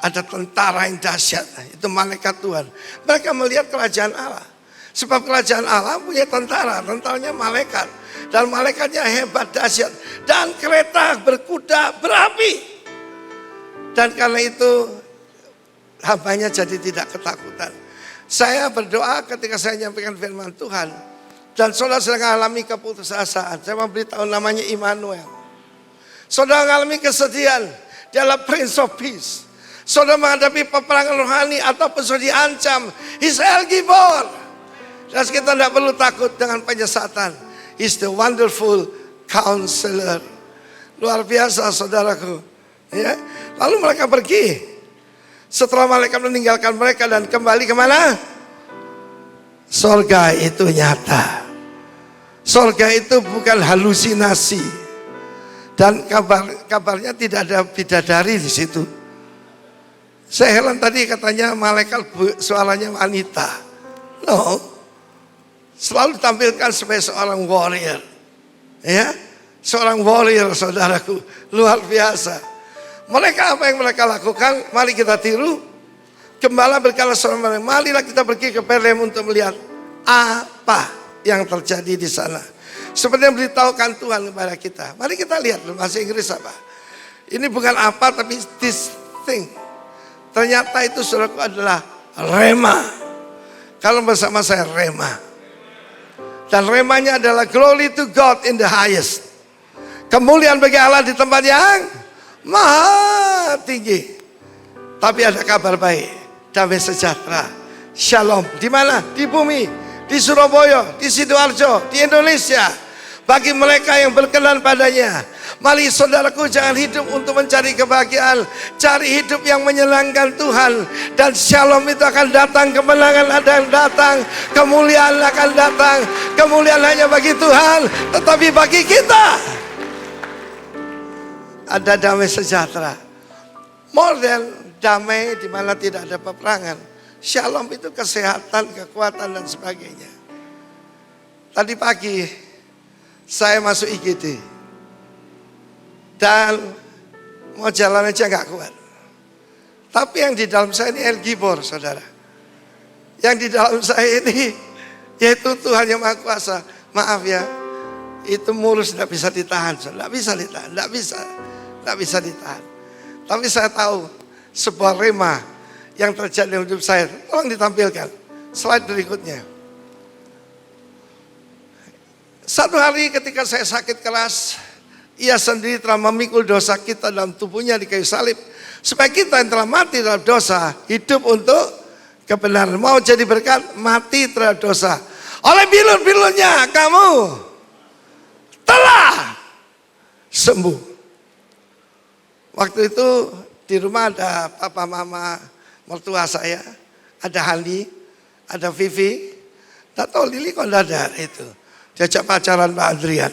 Speaker 13: ada tentara yang dahsyat. Itu malaikat Tuhan. Mereka melihat kerajaan Allah. Sebab kerajaan Allah punya tentara. Tentaranya malaikat. Dan malaikatnya hebat, dahsyat. Dan kereta berkuda berapi. Dan karena itu hambanya jadi tidak ketakutan. Saya berdoa ketika saya menyampaikan firman Tuhan. Dan saudara sedang mengalami keputusasaan. Saya memberitahu namanya Immanuel. Saudara mengalami kesedihan. Dia adalah Prince of Peace. Saudara menghadapi peperangan rohani ataupun saudara diancam. He's El Gibor. Dan kita tidak perlu takut dengan penyesatan. He's the wonderful counselor. Luar biasa saudaraku. Ya. Lalu mereka pergi. Setelah malaikat meninggalkan mereka dan kembali kemana? Sorga itu nyata. Sorga itu bukan halusinasi. Dan kabarnya tidak ada bidadari di situ. Saya heran tadi katanya malaikat suaranya wanita. No. Selalu ditampilkan sebagai seorang warrior. Ya, seorang warrior saudaraku. Luar biasa. Mereka apa yang mereka lakukan? Mari kita tiru. Gembala berkata seorang, marilah kita pergi ke Betlehem untuk melihat apa yang terjadi di sana. Seperti yang beritahukan Tuhan kepada kita. Mari kita lihat bahasa Inggris apa. Ini bukan apa tapi this thing. Ternyata itu saudaraku adalah rema. Kalau bersama saya rema. Dan remanya adalah glory to God in the highest. Kemuliaan bagi Allah di tempat yang maha tinggi. Tapi ada kabar baik, damai sejahtera, shalom. Di mana? Di bumi, di Surabaya, di Sidoarjo, di Indonesia. Bagi mereka yang berkenan padanya. Mari saudaraku, jangan hidup untuk mencari kebahagiaan. Cari hidup yang menyenangkan Tuhan. Dan shalom itu akan datang, kemenangan ada yang datang, kemuliaan akan datang. Kemuliaan hanya bagi Tuhan, tetapi bagi kita ada damai sejahtera. More than damai di mana tidak ada peperangan. Shalom itu kesehatan, kekuatan dan sebagainya. Tadi pagi saya masuk IGD dan mau jalan aja nggak kuat. Tapi yang di dalam saya ini El Gibor, saudara. Yang di dalam saya ini yaitu Tuhan yang Maha Kuasa. Maaf ya, itu mulus tidak bisa ditahan, tidak bisa ditahan, tidak bisa ditahan. Tapi saya tahu sebuah rema yang terjadi dalam hidup saya. Tolong ditampilkan slide berikutnya. Satu hari ketika saya sakit keras, Ia sendiri telah memikul dosa kita dalam tubuhnya di kayu salib, supaya kita yang telah mati dalam dosa hidup untuk kebenaran. Mau jadi berkat, mati terhadap dosa. Oleh bilur-bilurnya kamu telah sembuh. Waktu itu di rumah ada papa mama mertua saya, ada Handi, ada Vivi. Tak tahu Lili kok tidak ada itu. Diajak pacaran Pak Adrian.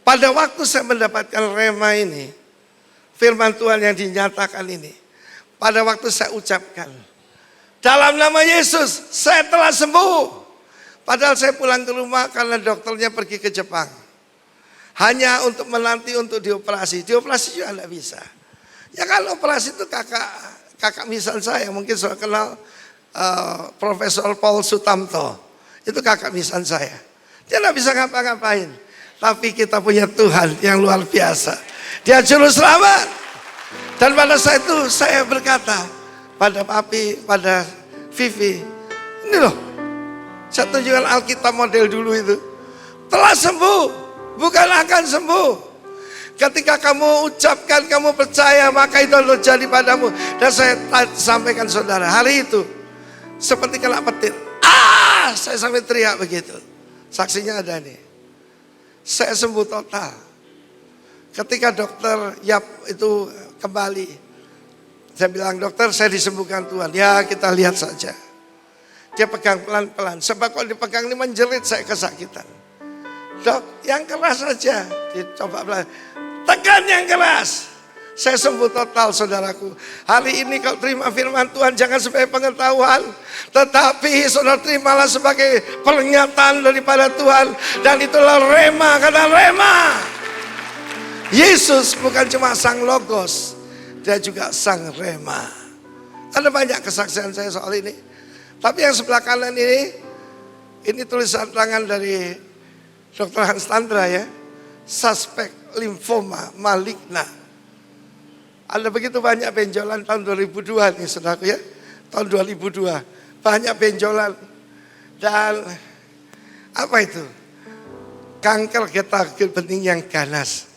Speaker 13: Pada waktu saya mendapatkan rema ini, firman Tuhan yang dinyatakan ini, pada waktu saya ucapkan, dalam nama Yesus saya telah sembuh. Padahal saya pulang ke rumah karena dokternya pergi ke Jepang. Hanya untuk menanti untuk dioperasi. Dioperasi juga enggak bisa. Ya kan operasi itu kakak misal saya, mungkin sudah kenal Profesor Paul Sutamto. Itu kakak misal saya. Dia enggak bisa ngapa-ngapain. Tapi kita punya Tuhan yang luar biasa. Dia juru selamat. Dan pada saat itu saya berkata pada Papi, pada Vivi, ini loh, saya tunjukkan Alkitab model dulu itu. Telah sembuh, bukan akan sembuh. Ketika kamu ucapkan, kamu percaya, maka itu akan terjadi padamu. Dan saya sampaikan saudara, hari itu seperti kena petir. Saya sampai teriak begitu. Saksinya ada nih. Saya sembuh total. Ketika dokter Yap itu kembali, saya bilang, dokter saya disembuhkan Tuhan. Ya kita lihat saja. Dia pegang pelan-pelan. Sebab kalau dipegang ini menjerit saya kesakitan. Dok, yang keras saja. Dicoba pelan. Tekan yang keras. Saya sembuh total saudaraku. Hari ini kalau terima firman Tuhan jangan sebagai pengetahuan. Tetapi saudara terimalah sebagai pernyataan daripada Tuhan. Dan itulah rema, kata rema. Yesus bukan cuma sang logos. Dia juga sang rema. Ada banyak kesaksian saya soal ini. Tapi yang sebelah kanan ini tulisan tangan dari Dr. Hans Tandra ya. Suspek limfoma maligna. Ada begitu banyak benjolan tahun 2002 nih saudaraku ya. Tahun 2002. Banyak benjolan. Dan apa itu? Kanker getah bening yang ganas.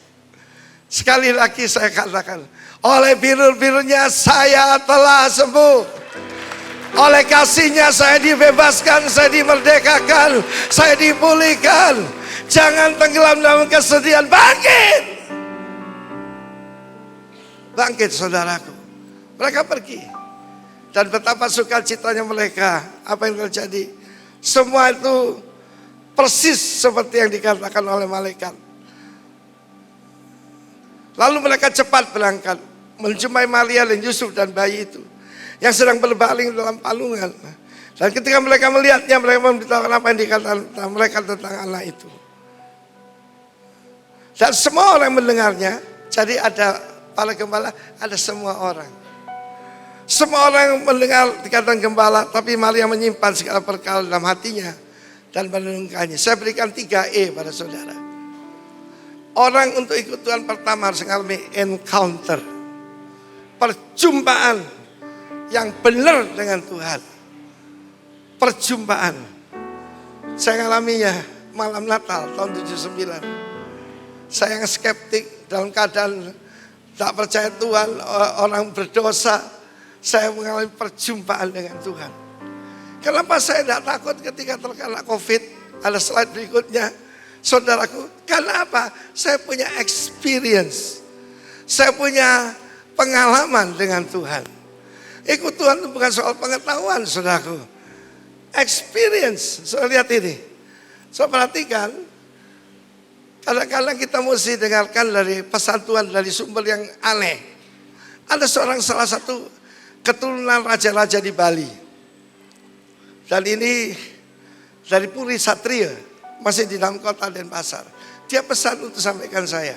Speaker 13: Sekali lagi saya katakan, oleh biru-birunya saya telah sembuh. Oleh kasihnya saya dibebaskan, saya dimerdekakan, saya dipulihkan. Jangan tenggelam dalam kesedihan, bangkit. Bangkit saudaraku. Mereka pergi. Dan betapa sukacitanya mereka. Apa yang terjadi? Semua itu persis seperti yang dikatakan oleh malaikat. Lalu mereka cepat berangkat menjumpai Maria dan Yusuf dan bayi itu yang sedang berbaring dalam palungan. Dan ketika mereka melihatnya, mereka memberitahukan apa yang dikatakan mereka tentang anak itu. Dan semua orang mendengarnya. Jadi ada para gembala, ada semua orang. Semua orang mendengar dikatakan gembala, tapi Maria menyimpan segala perkara dalam hatinya dan merenungkannya. Saya berikan 3E pada saudara. Orang untuk ikut Tuhan pertama harus mengalami encounter. Perjumpaan yang benar dengan Tuhan. Perjumpaan. Saya mengalaminya malam Natal tahun 79. Saya yang skeptik dalam keadaan tak percaya Tuhan, orang berdosa. Saya mengalami perjumpaan dengan Tuhan. Kenapa saya tidak takut ketika terkena COVID? Ada slide berikutnya. Saudaraku, karena apa? Saya punya experience. Saya punya pengalaman dengan Tuhan. Ikut Tuhan itu bukan soal pengetahuan, saudaraku. Experience. Saudara lihat ini. Saudara perhatikan. Kadang-kadang kita mesti dengarkan dari pesan Tuhan dari sumber yang aneh. Ada salah satu keturunan raja-raja di Bali. Dan ini dari Puri Satria. Masih di dalam kota Denpasar. Dia pesan untuk sampaikan saya.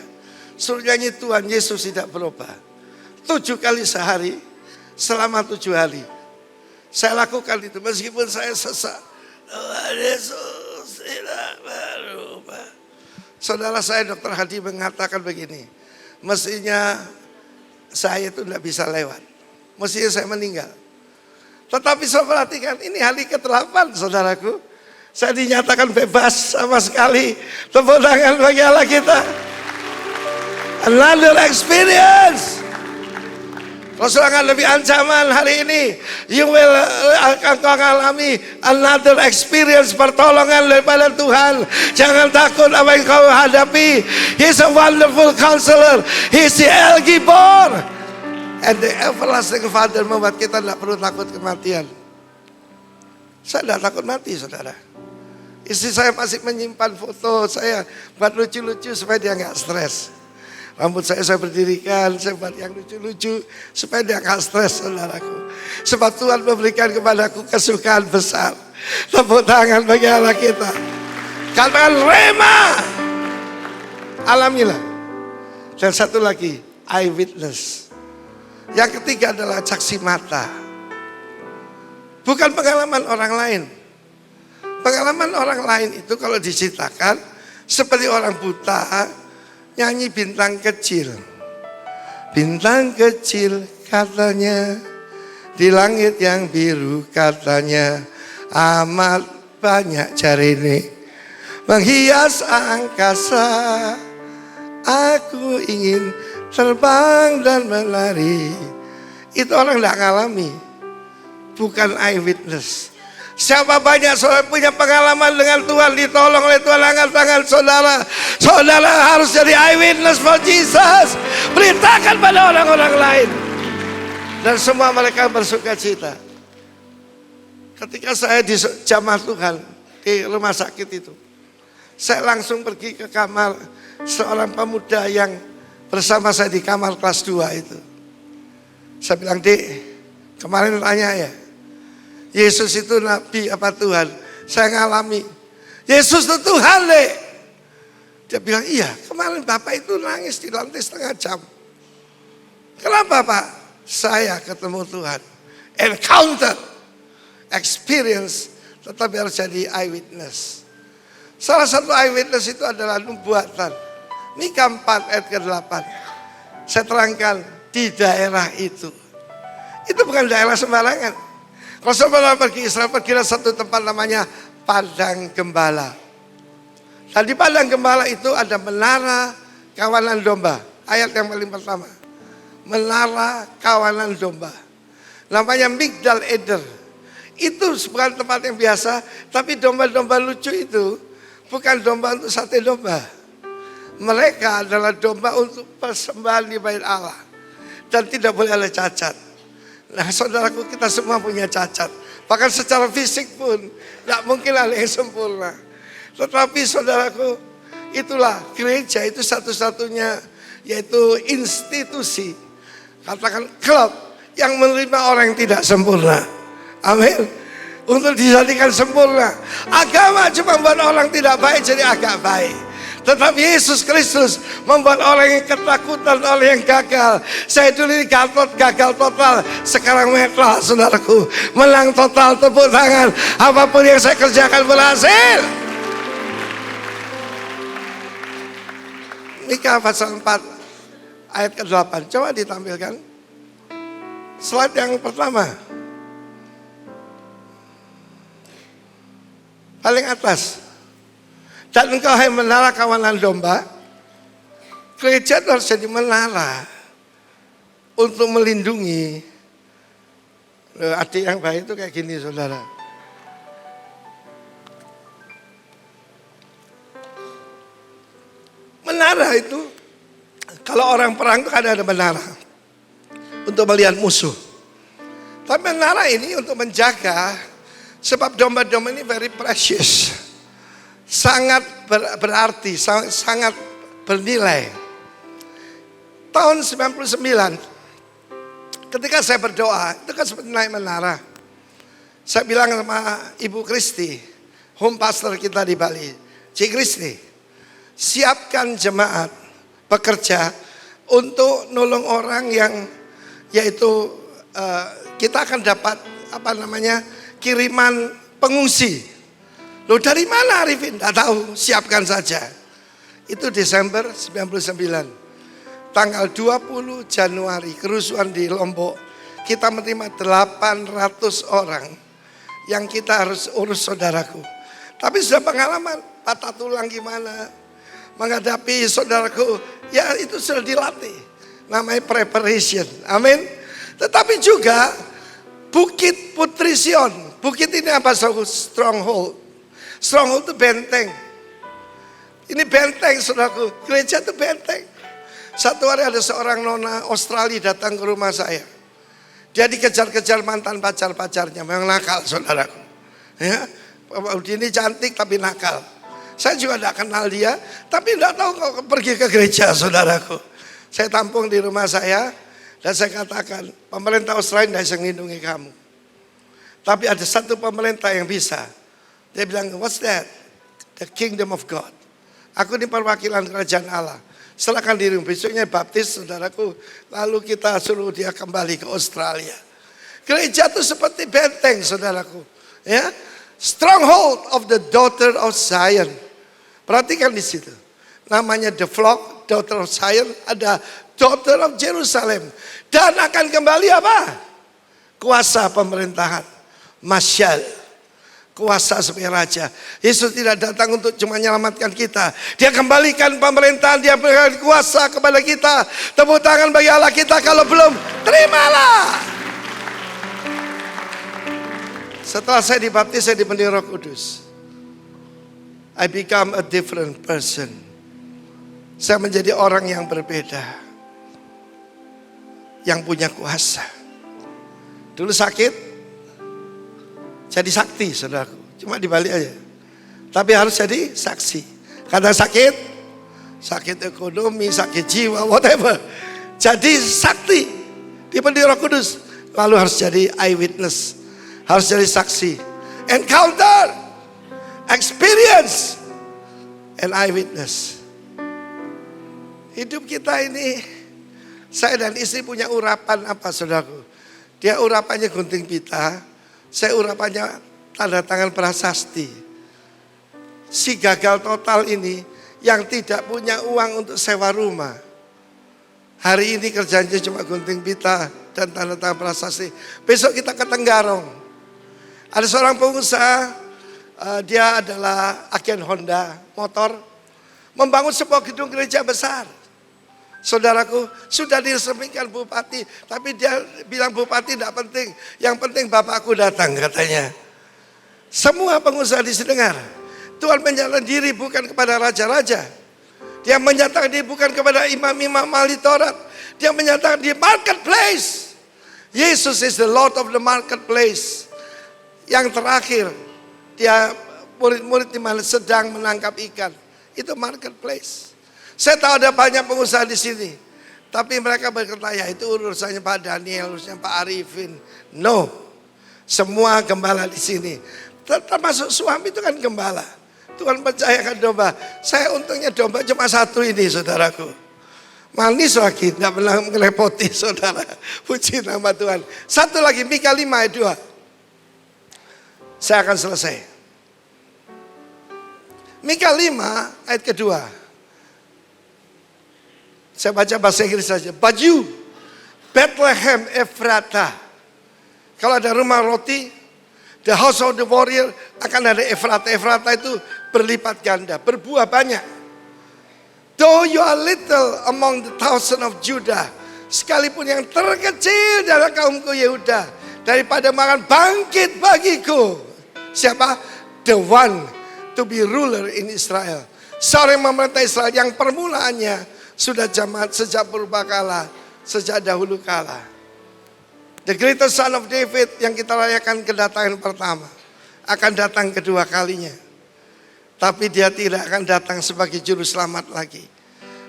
Speaker 13: Suruh nyanyi Tuhan Yesus tidak berubah. 7 kali sehari selama 7 hari. Saya lakukan itu meskipun saya sesak. Tuhan Yesus tidak berubah. Saudara saya Dr. Hadi mengatakan begini. Mestinya saya itu tidak bisa lewat. Mestinya saya meninggal. Tetapi saya perhatikan ini hari ke-8 saudaraku. Saya dinyatakan bebas sama sekali. Tepuk tangan bagi Allah kita. Another experience. Rasul akan lebih ancaman hari ini. You will akan mengalami another experience pertolongan daripada Tuhan. Jangan takut apa yang kau hadapi. He's a wonderful counselor. He's the El Gibor. And the everlasting Father membuat kita tidak perlu takut kematian. Saya tidak takut mati saudara. Istri saya masih menyimpan foto saya buat lucu-lucu supaya dia nggak stres. Rambut saya berdirikan, saya buat yang lucu-lucu supaya dia nggak stres saudaraku. Sebab Tuhan memberikan kepadaku kesukaan besar. Tepuk tangan bagi Allah kita. Katakan rema. Alamilah. Dan satu lagi, eyewitness. Yang ketiga adalah saksi mata. Bukan pengalaman orang lain. Pengalaman orang lain itu kalau diceritakan seperti orang buta nyanyi bintang kecil. Bintang kecil katanya di langit yang biru katanya amat banyak jarene menghias angkasa. Aku ingin terbang dan melari. Itu orang tidak ngalami. Bukan eyewitness. Siapa banyak saudara punya pengalaman dengan Tuhan, ditolong oleh Tuhan, angkat tangan saudara. Saudara harus jadi eyewitness for Jesus. Beritakan pada orang-orang lain. Dan semua mereka bersuka cita. Ketika saya di jamaah Tuhan, di rumah sakit itu, saya langsung pergi ke kamar seorang pemuda yang bersama saya di kamar kelas 2 itu. Saya bilang, Dik, kemarin tanya ya, Yesus itu nabi apa Tuhan? Saya ngalami, Yesus itu Tuhan, Dek. Dia bilang, iya, kemarin Bapak itu nangis di lantai setengah jam. Kenapa Pak? Saya ketemu Tuhan. Encounter, experience, tetapi harus jadi eyewitness. Salah satu eyewitness itu adalah nubuatan. Mika 4 ayat ke-8. Saya terangkan di daerah itu. Itu bukan daerah sembarangan. Kalau saudara pergi Israel, pergilah satu tempat namanya Padang Gembala. Dan di Padang Gembala itu ada menara kawanan domba. Ayat yang paling pertama. Menara kawanan domba. Namanya Migdal Eder. Itu bukan tempat yang biasa, tapi domba-domba lucu itu bukan domba untuk sate domba. Mereka adalah domba untuk persembahan di bait Allah. Dan tidak boleh ada cacat. Nah saudaraku, kita semua punya cacat. Bahkan secara fisik pun tidak mungkin ada yang sempurna. Tetapi saudaraku, itulah gereja itu satu-satunya, yaitu institusi, katakan klub yang menerima orang yang tidak sempurna. Amin. Untuk dijadikan sempurna. Agama cuma membuat orang tidak baik jadi agak baik. Tetapi Yesus Kristus membuat orang yang ketakutan oleh yang gagal. Saya dulu di Gatot gagal total, sekarang metla saudaraku. Menang total, tepuk tangan. Apapun yang saya kerjakan berhasil. Mika pasal 4 ayat ke-8. Coba ditampilkan. Slide yang pertama. Paling atas. Dan engkau hai menara kawanan domba. Gereja itu harus jadi menara untuk melindungi. Adik yang baik itu kayak gini saudara. Menara itu, kalau orang perang itu ada menara untuk melihat musuh. Tapi menara ini untuk menjaga, sebab domba-domba ini very precious. Sangat berarti, sangat bernilai. Tahun 99, ketika saya berdoa, itu kan seperti naik menara. Saya bilang sama Ibu Kristi, home pastor kita di Bali, Cik Kristi, siapkan jemaat bekerja untuk nolong orang yang, yaitu kita akan dapat kiriman pengungsi. Loh dari mana Arifin? Tidak tahu, siapkan saja. Itu Desember 99. Tanggal 20 Januari kerusuhan di Lombok. Kita menerima 800 orang yang kita harus urus saudaraku. Tapi sudah pengalaman, patah tulang gimana. Menghadapi saudaraku, ya itu sudah dilatih. Namanya preparation, amin. Tetapi juga Bukit Putri Sion. Bukit ini apa? Stronghold. Stronghold itu benteng. Ini benteng saudaraku. Gereja itu benteng. Satu hari ada seorang nona Australia datang ke rumah saya. Dia dikejar-kejar mantan pacar-pacarnya. Memang nakal saudaraku. Ya, ini cantik tapi nakal. Saya juga tidak kenal dia. Tapi tidak tahu kalau pergi ke gereja saudaraku. Saya tampung di rumah saya. Dan saya katakan, pemerintah Australia tidak bisa melindungi kamu. Tapi ada satu pemerintah yang bisa. Dia bilang, what's that? The kingdom of God. Aku ini perwakilan kerajaan Allah. Silakan dirimu, besoknya baptis saudaraku. Lalu kita suruh dia kembali ke Australia. Gereja itu seperti benteng saudaraku. Ya, stronghold of the daughter of Zion. Perhatikan di situ. Namanya the flock, daughter of Zion. Ada daughter of Jerusalem. Dan akan kembali apa? Kuasa pemerintahan. Masyal. Kuasa sebagai raja. Yesus tidak datang untuk cuma menyelamatkan kita. Dia kembalikan pemerintahan, dia berikan kuasa kepada kita. Tepuk tangan bagi Allah kita, kalau belum, terimalah. Setelah saya dibaptis, saya dipenuhi Roh Kudus. I become a different person. Saya menjadi orang yang berbeda. Yang punya kuasa. Dulu sakit, jadi sakti saudaraku, cuma dibalik aja. Tapi harus jadi saksi. Kadang sakit ekonomi, sakit jiwa, whatever. Jadi sakti, dipenuhi Roh Kudus. Lalu harus jadi eyewitness, harus jadi saksi. Encounter, experience, and eyewitness. Hidup kita ini, saya dan istri punya urapan apa saudaraku? Dia urapannya gunting pita. Saya urapannya tanda tangan prasasti. Si gagal total ini yang tidak punya uang untuk sewa rumah. Hari ini kerjanya cuma gunting pita dan tanda tangan prasasti. Besok kita ke Tenggarong. Ada seorang pengusaha, dia adalah agen Honda motor, membangun sebuah gedung gereja besar. Saudaraku, sudah diresmikan bupati, tapi dia bilang bupati tidak penting, yang penting bapakku datang katanya. Semua pengusaha di sini dengar, Tuhan menyatakan diri bukan kepada raja-raja, dia menyatakan diri bukan kepada imam-imam ahli Taurat, dia menyatakan di marketplace. Yesus is the Lord of the marketplace. Yang terakhir, dia murid-murid di mana sedang menangkap ikan, itu marketplace. Saya tahu ada banyak pengusaha di sini, tapi mereka berkata, ya itu urusannya Pak Daniel, urusannya Pak Arifin. No, semua gembala di sini, termasuk suami itu kan gembala. Tuhan percayakan domba. Saya untungnya domba cuma satu ini saudaraku. Manis lagi, tidak pernah merepoti saudara. Puji nama Tuhan. Satu lagi, Mika 5 ayat 2. Saya akan selesai. Mika 5 ayat kedua. Saya baca bahasa Inggris saja. But you, Bethlehem Ephrata. Kalau ada rumah roti, the house of the warrior, akan ada Ephrata. Ephrata itu berlipat ganda, berbuah banyak. Though you are little among the thousand of Judah, sekalipun yang terkecil dari kaumku Yehuda, daripada makan bangkit bagiku. Siapa? The one to be ruler in Israel. Seorang memerintah Israel yang permulaannya sudah sejak purbakala, sejak dahulu kala. The greatest son of David yang kita rayakan kedatangan pertama, akan datang kedua kalinya. Tapi dia tidak akan datang sebagai juru selamat lagi.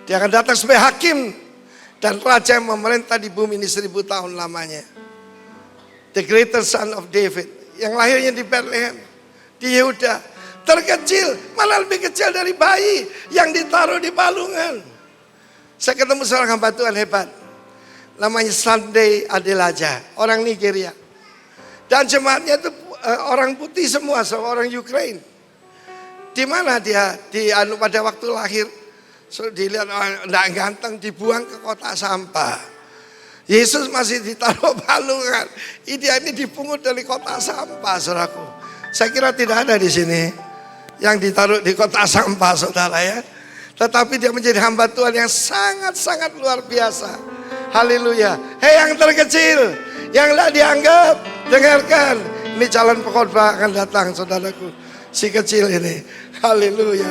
Speaker 13: Dia akan datang sebagai hakim dan raja yang memerintah di bumi ini 1000 tahun lamanya. The greatest son of David yang lahirnya di Bethlehem, di Yehuda, terkecil, malah lebih kecil dari bayi yang ditaruh di palungan. Saya ketemu seorang hamba Tuhan hebat, namanya Sunday Adelaja, orang Nigeria. Dan jemaatnya itu orang putih semua, orang Ukraine. Di mana dia pada waktu lahir, dilihat tidak ganteng, dibuang ke kotak sampah. Yesus masih ditaruh palungan, dia ini dipungut dari kotak sampah, saudaraku. Saya kira tidak ada di sini yang ditaruh di kotak sampah, saudara ya. Tetapi dia menjadi hamba Tuhan yang sangat-sangat luar biasa. Haleluya. Hei yang terkecil, yang tidak dianggap, dengarkan. Ini calon pengkhotbah akan datang, saudaraku. Si kecil ini. Haleluya.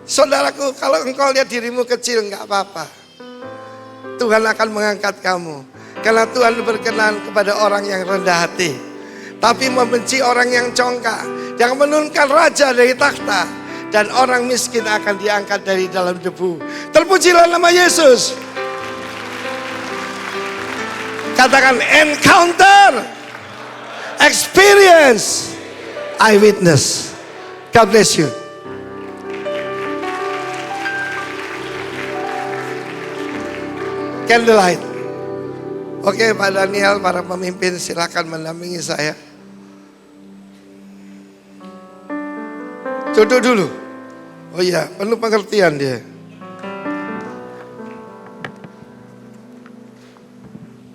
Speaker 13: Saudaraku, kalau engkau lihat dirimu kecil, enggak apa-apa. Tuhan akan mengangkat kamu. Karena Tuhan berkenan kepada orang yang rendah hati. Tapi membenci orang yang congkak. Yang menurunkan raja dari takhta. Dan orang miskin akan diangkat dari dalam debu. Terpujilah nama Yesus. Katakan encounter, experience, eyewitness. God bless you. Candlelight. Oke, Pak Daniel, para pemimpin silakan mendampingi saya. Duduk dulu. Oh iya, penuh pengertian dia.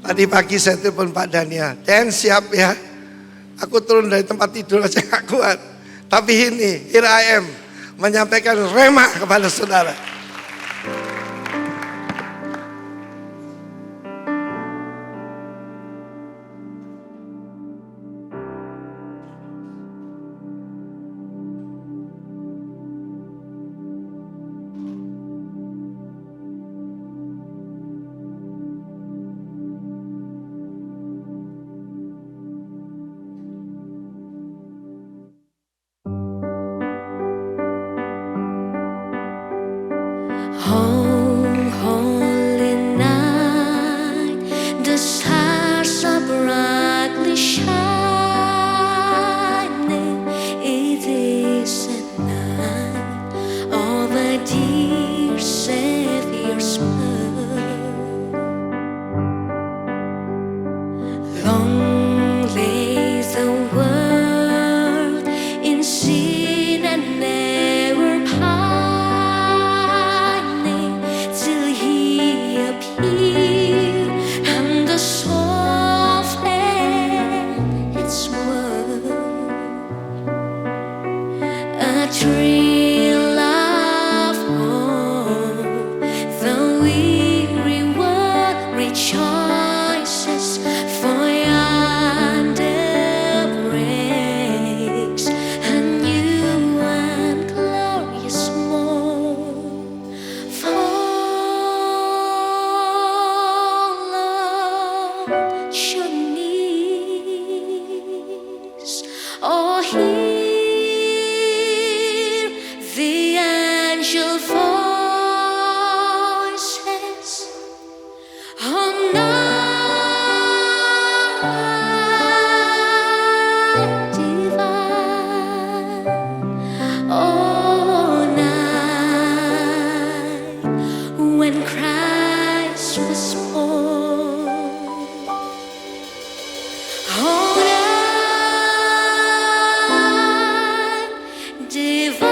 Speaker 13: Tadi pagi saya telepon Pak Daniel, Dan siap ya. Aku turun dari tempat tidur aja gak kuat. Tapi ini, here I am, menyampaikan rema kepada saudara.
Speaker 8: Holy night, the stars are brightly shining. It is a night of a dear Savior's birth. Long lay the world in sin and never pining till He appeared and the soul fled its word. A thrill of hope, the weary world rejoices, for yonder breaks a new and glorious morn. Fall on your knees, or hear the angel voices on night divine, oh night when Christ was born. Oh night divine,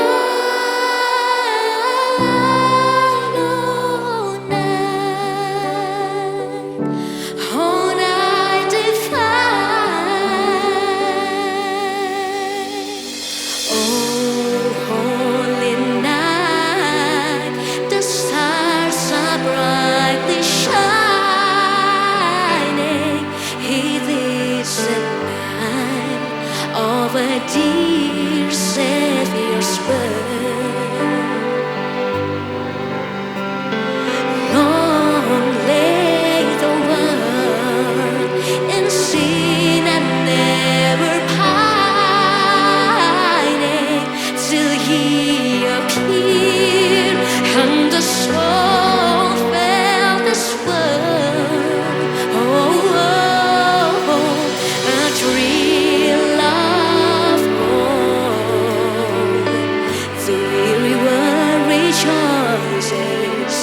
Speaker 8: oh night divine. Oh holy night, the stars are brightly shining. It is a night of a dear Savior's birth. Long lay the world in sin and never pining till He appeared and the soul felt His word. Oh, a thrill of hope, the weary world rejoices,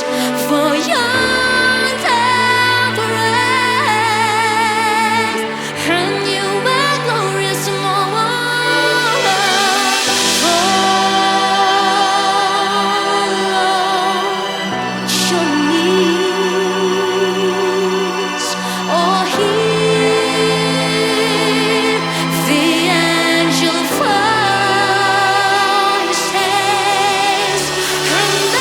Speaker 8: for yonder breaks a new and glorious morn. Fall on your knees, or hear the angel voices, and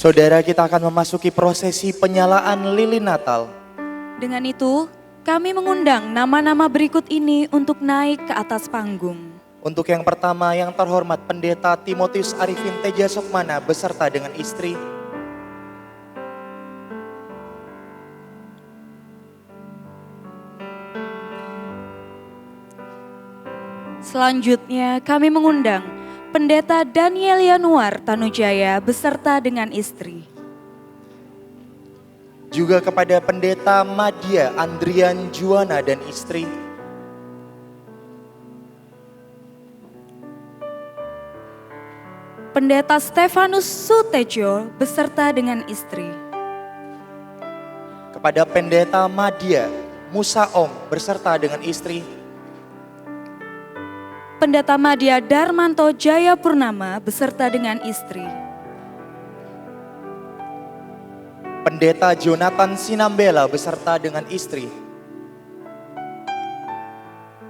Speaker 9: Saudara, kita akan memasuki prosesi penyalaan lilin Natal.
Speaker 10: Dengan itu, kami mengundang nama-nama berikut ini untuk naik ke atas panggung.
Speaker 9: Untuk yang pertama, yang terhormat Pendeta Timotius Arifin Teja Sukmana beserta dengan istri.
Speaker 10: Selanjutnya kami mengundang Pendeta Daniel Yanuar Tanujaya beserta dengan istri.
Speaker 9: Juga kepada Pendeta Madia Andrian Juwana dan istri.
Speaker 10: Pendeta Stefanus Sutejo beserta dengan istri.
Speaker 9: Kepada Pendeta Madia Musa Om beserta dengan istri.
Speaker 10: Pendeta Madia Darmanto Jaya Purnama beserta dengan istri.
Speaker 9: Pendeta Jonathan Sinambela beserta dengan istri.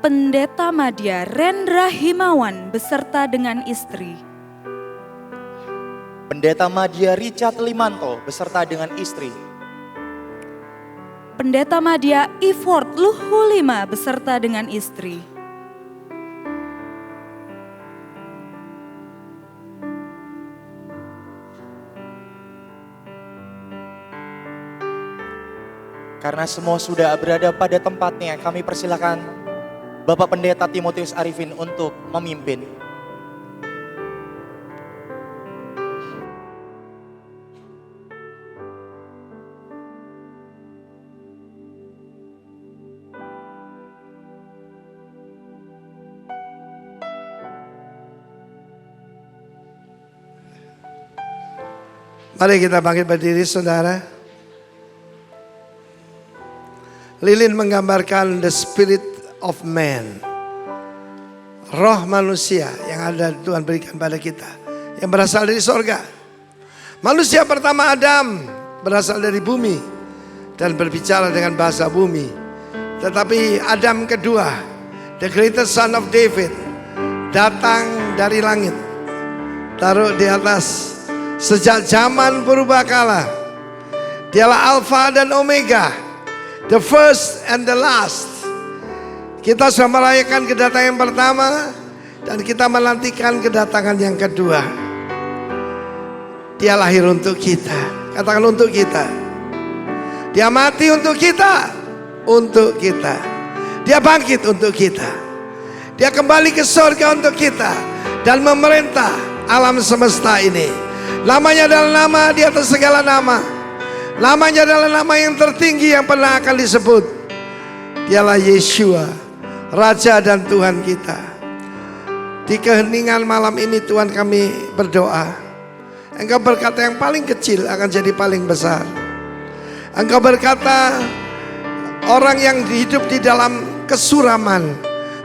Speaker 10: Pendeta Madia Rendra Himawan beserta dengan istri.
Speaker 9: Pendeta Madia Richard Limanto beserta dengan istri.
Speaker 10: Pendeta Madia Ifort Luhulima beserta dengan istri.
Speaker 9: Karena semua sudah berada pada tempatnya, kami persilakan Bapak Pendeta Timotius Arifin untuk memimpin.
Speaker 13: Mari kita bangkit berdiri, saudara. Lilin menggambarkan the spirit of man. Roh manusia yang ada Tuhan berikan pada kita. Yang berasal dari sorga. Manusia pertama Adam berasal dari bumi. Dan berbicara dengan bahasa bumi. Tetapi Adam kedua, the greatest son of David, datang dari langit. Taruh di atas. Sejak zaman purbakala. Dialah Alfa dan Omega. The first and the last. Kita sudah merayakan kedatangan yang pertama dan kita menantikan kedatangan yang kedua. Dia lahir untuk kita. Katakan untuk kita. Dia mati untuk kita. Untuk kita. Dia bangkit untuk kita. Dia kembali ke surga untuk kita dan memerintah alam semesta ini. Namanya adalah nama di atas segala nama. Namanya adalah nama yang tertinggi yang pernah akan disebut. Dialah Yeshua, Raja dan Tuhan kita. Di keheningan malam ini Tuhan kami berdoa. Engkau berkata yang paling kecil akan jadi paling besar. Engkau berkata orang yang hidup di dalam kesuraman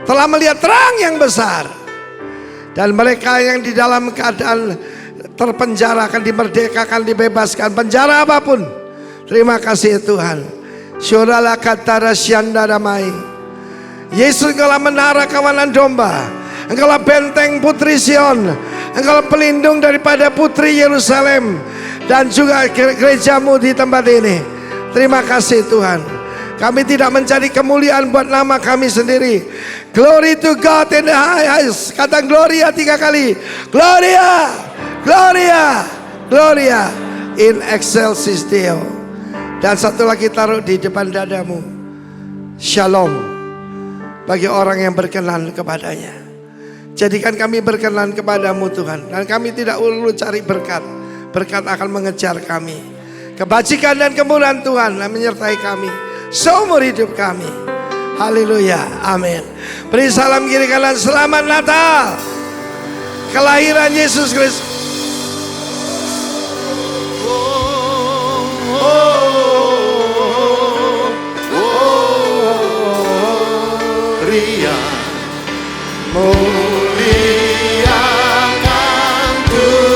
Speaker 13: telah melihat terang yang besar. Dan mereka yang di dalam keadaan terpenjara akan dimerdekakan, dibebaskan. Penjara apapun. Terima kasih Tuhan. Syurala katara syanda damai. Yesus engkaulah menara kawanan domba. Engkaulah benteng putri Sion. Engkaulah pelindung daripada putri Yerusalem. Dan juga gerejamu di tempat ini. Terima kasih Tuhan. Kami tidak mencari kemuliaan buat nama kami sendiri. Glory to God in the highest. Kata Gloria 3 kali. Gloria, Gloria, Gloria in excelsis Deo. Dan satu lagi taruh di depan dadamu. Shalom bagi orang yang berkenan kepadanya. Jadikan kami berkenan kepadamu Tuhan. Dan kami tidak perlu cari berkat. Berkat akan mengejar kami. Kebajikan dan kemuliaan Tuhan menyertai kami seumur hidup kami. Haleluya, amin. Beri salam kiri kanan, selamat Natal. Kelahiran Yesus Kristus.
Speaker 7: Ria muliakan Tuhan.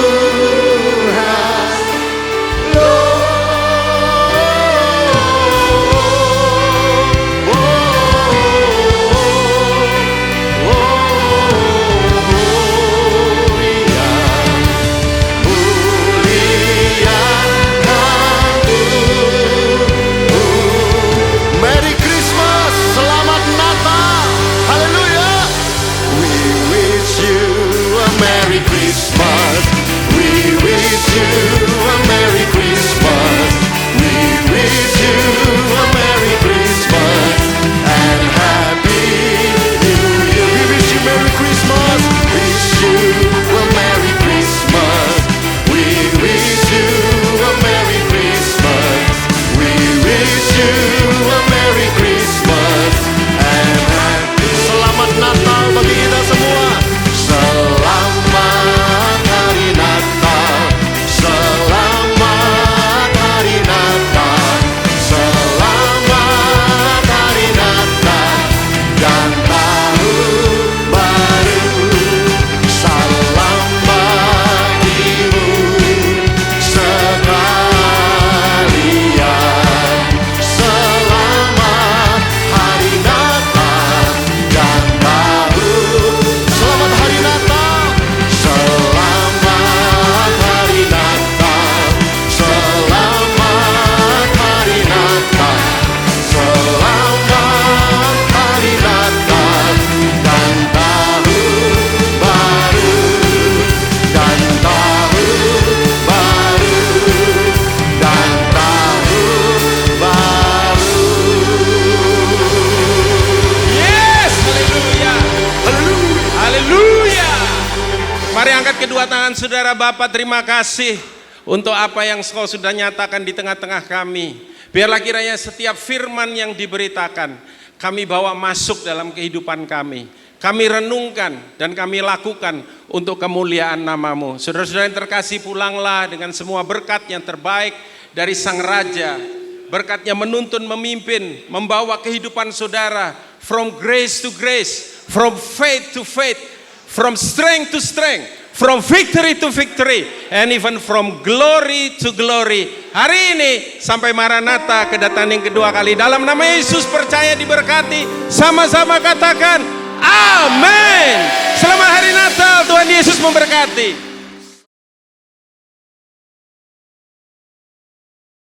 Speaker 1: tangan saudara. Bapa, terima kasih untuk apa yang Kau sudah nyatakan di tengah-tengah kami. Biarlah kiranya setiap firman yang diberitakan kami bawa masuk dalam kehidupan kami. Kami renungkan dan kami lakukan untuk kemuliaan nama-Mu. Saudara-saudara yang terkasih, pulanglah dengan semua berkat yang terbaik dari Sang Raja. Berkatnya menuntun, memimpin, membawa kehidupan saudara from grace to grace, from faith to faith, from strength to strength, from victory to victory, and even from glory to glory. Hari ini sampai Maranatha, kedatangan yang kedua kali. Dalam nama Yesus percaya diberkati. Sama-sama katakan amin. Selamat hari Natal, Tuhan Yesus memberkati.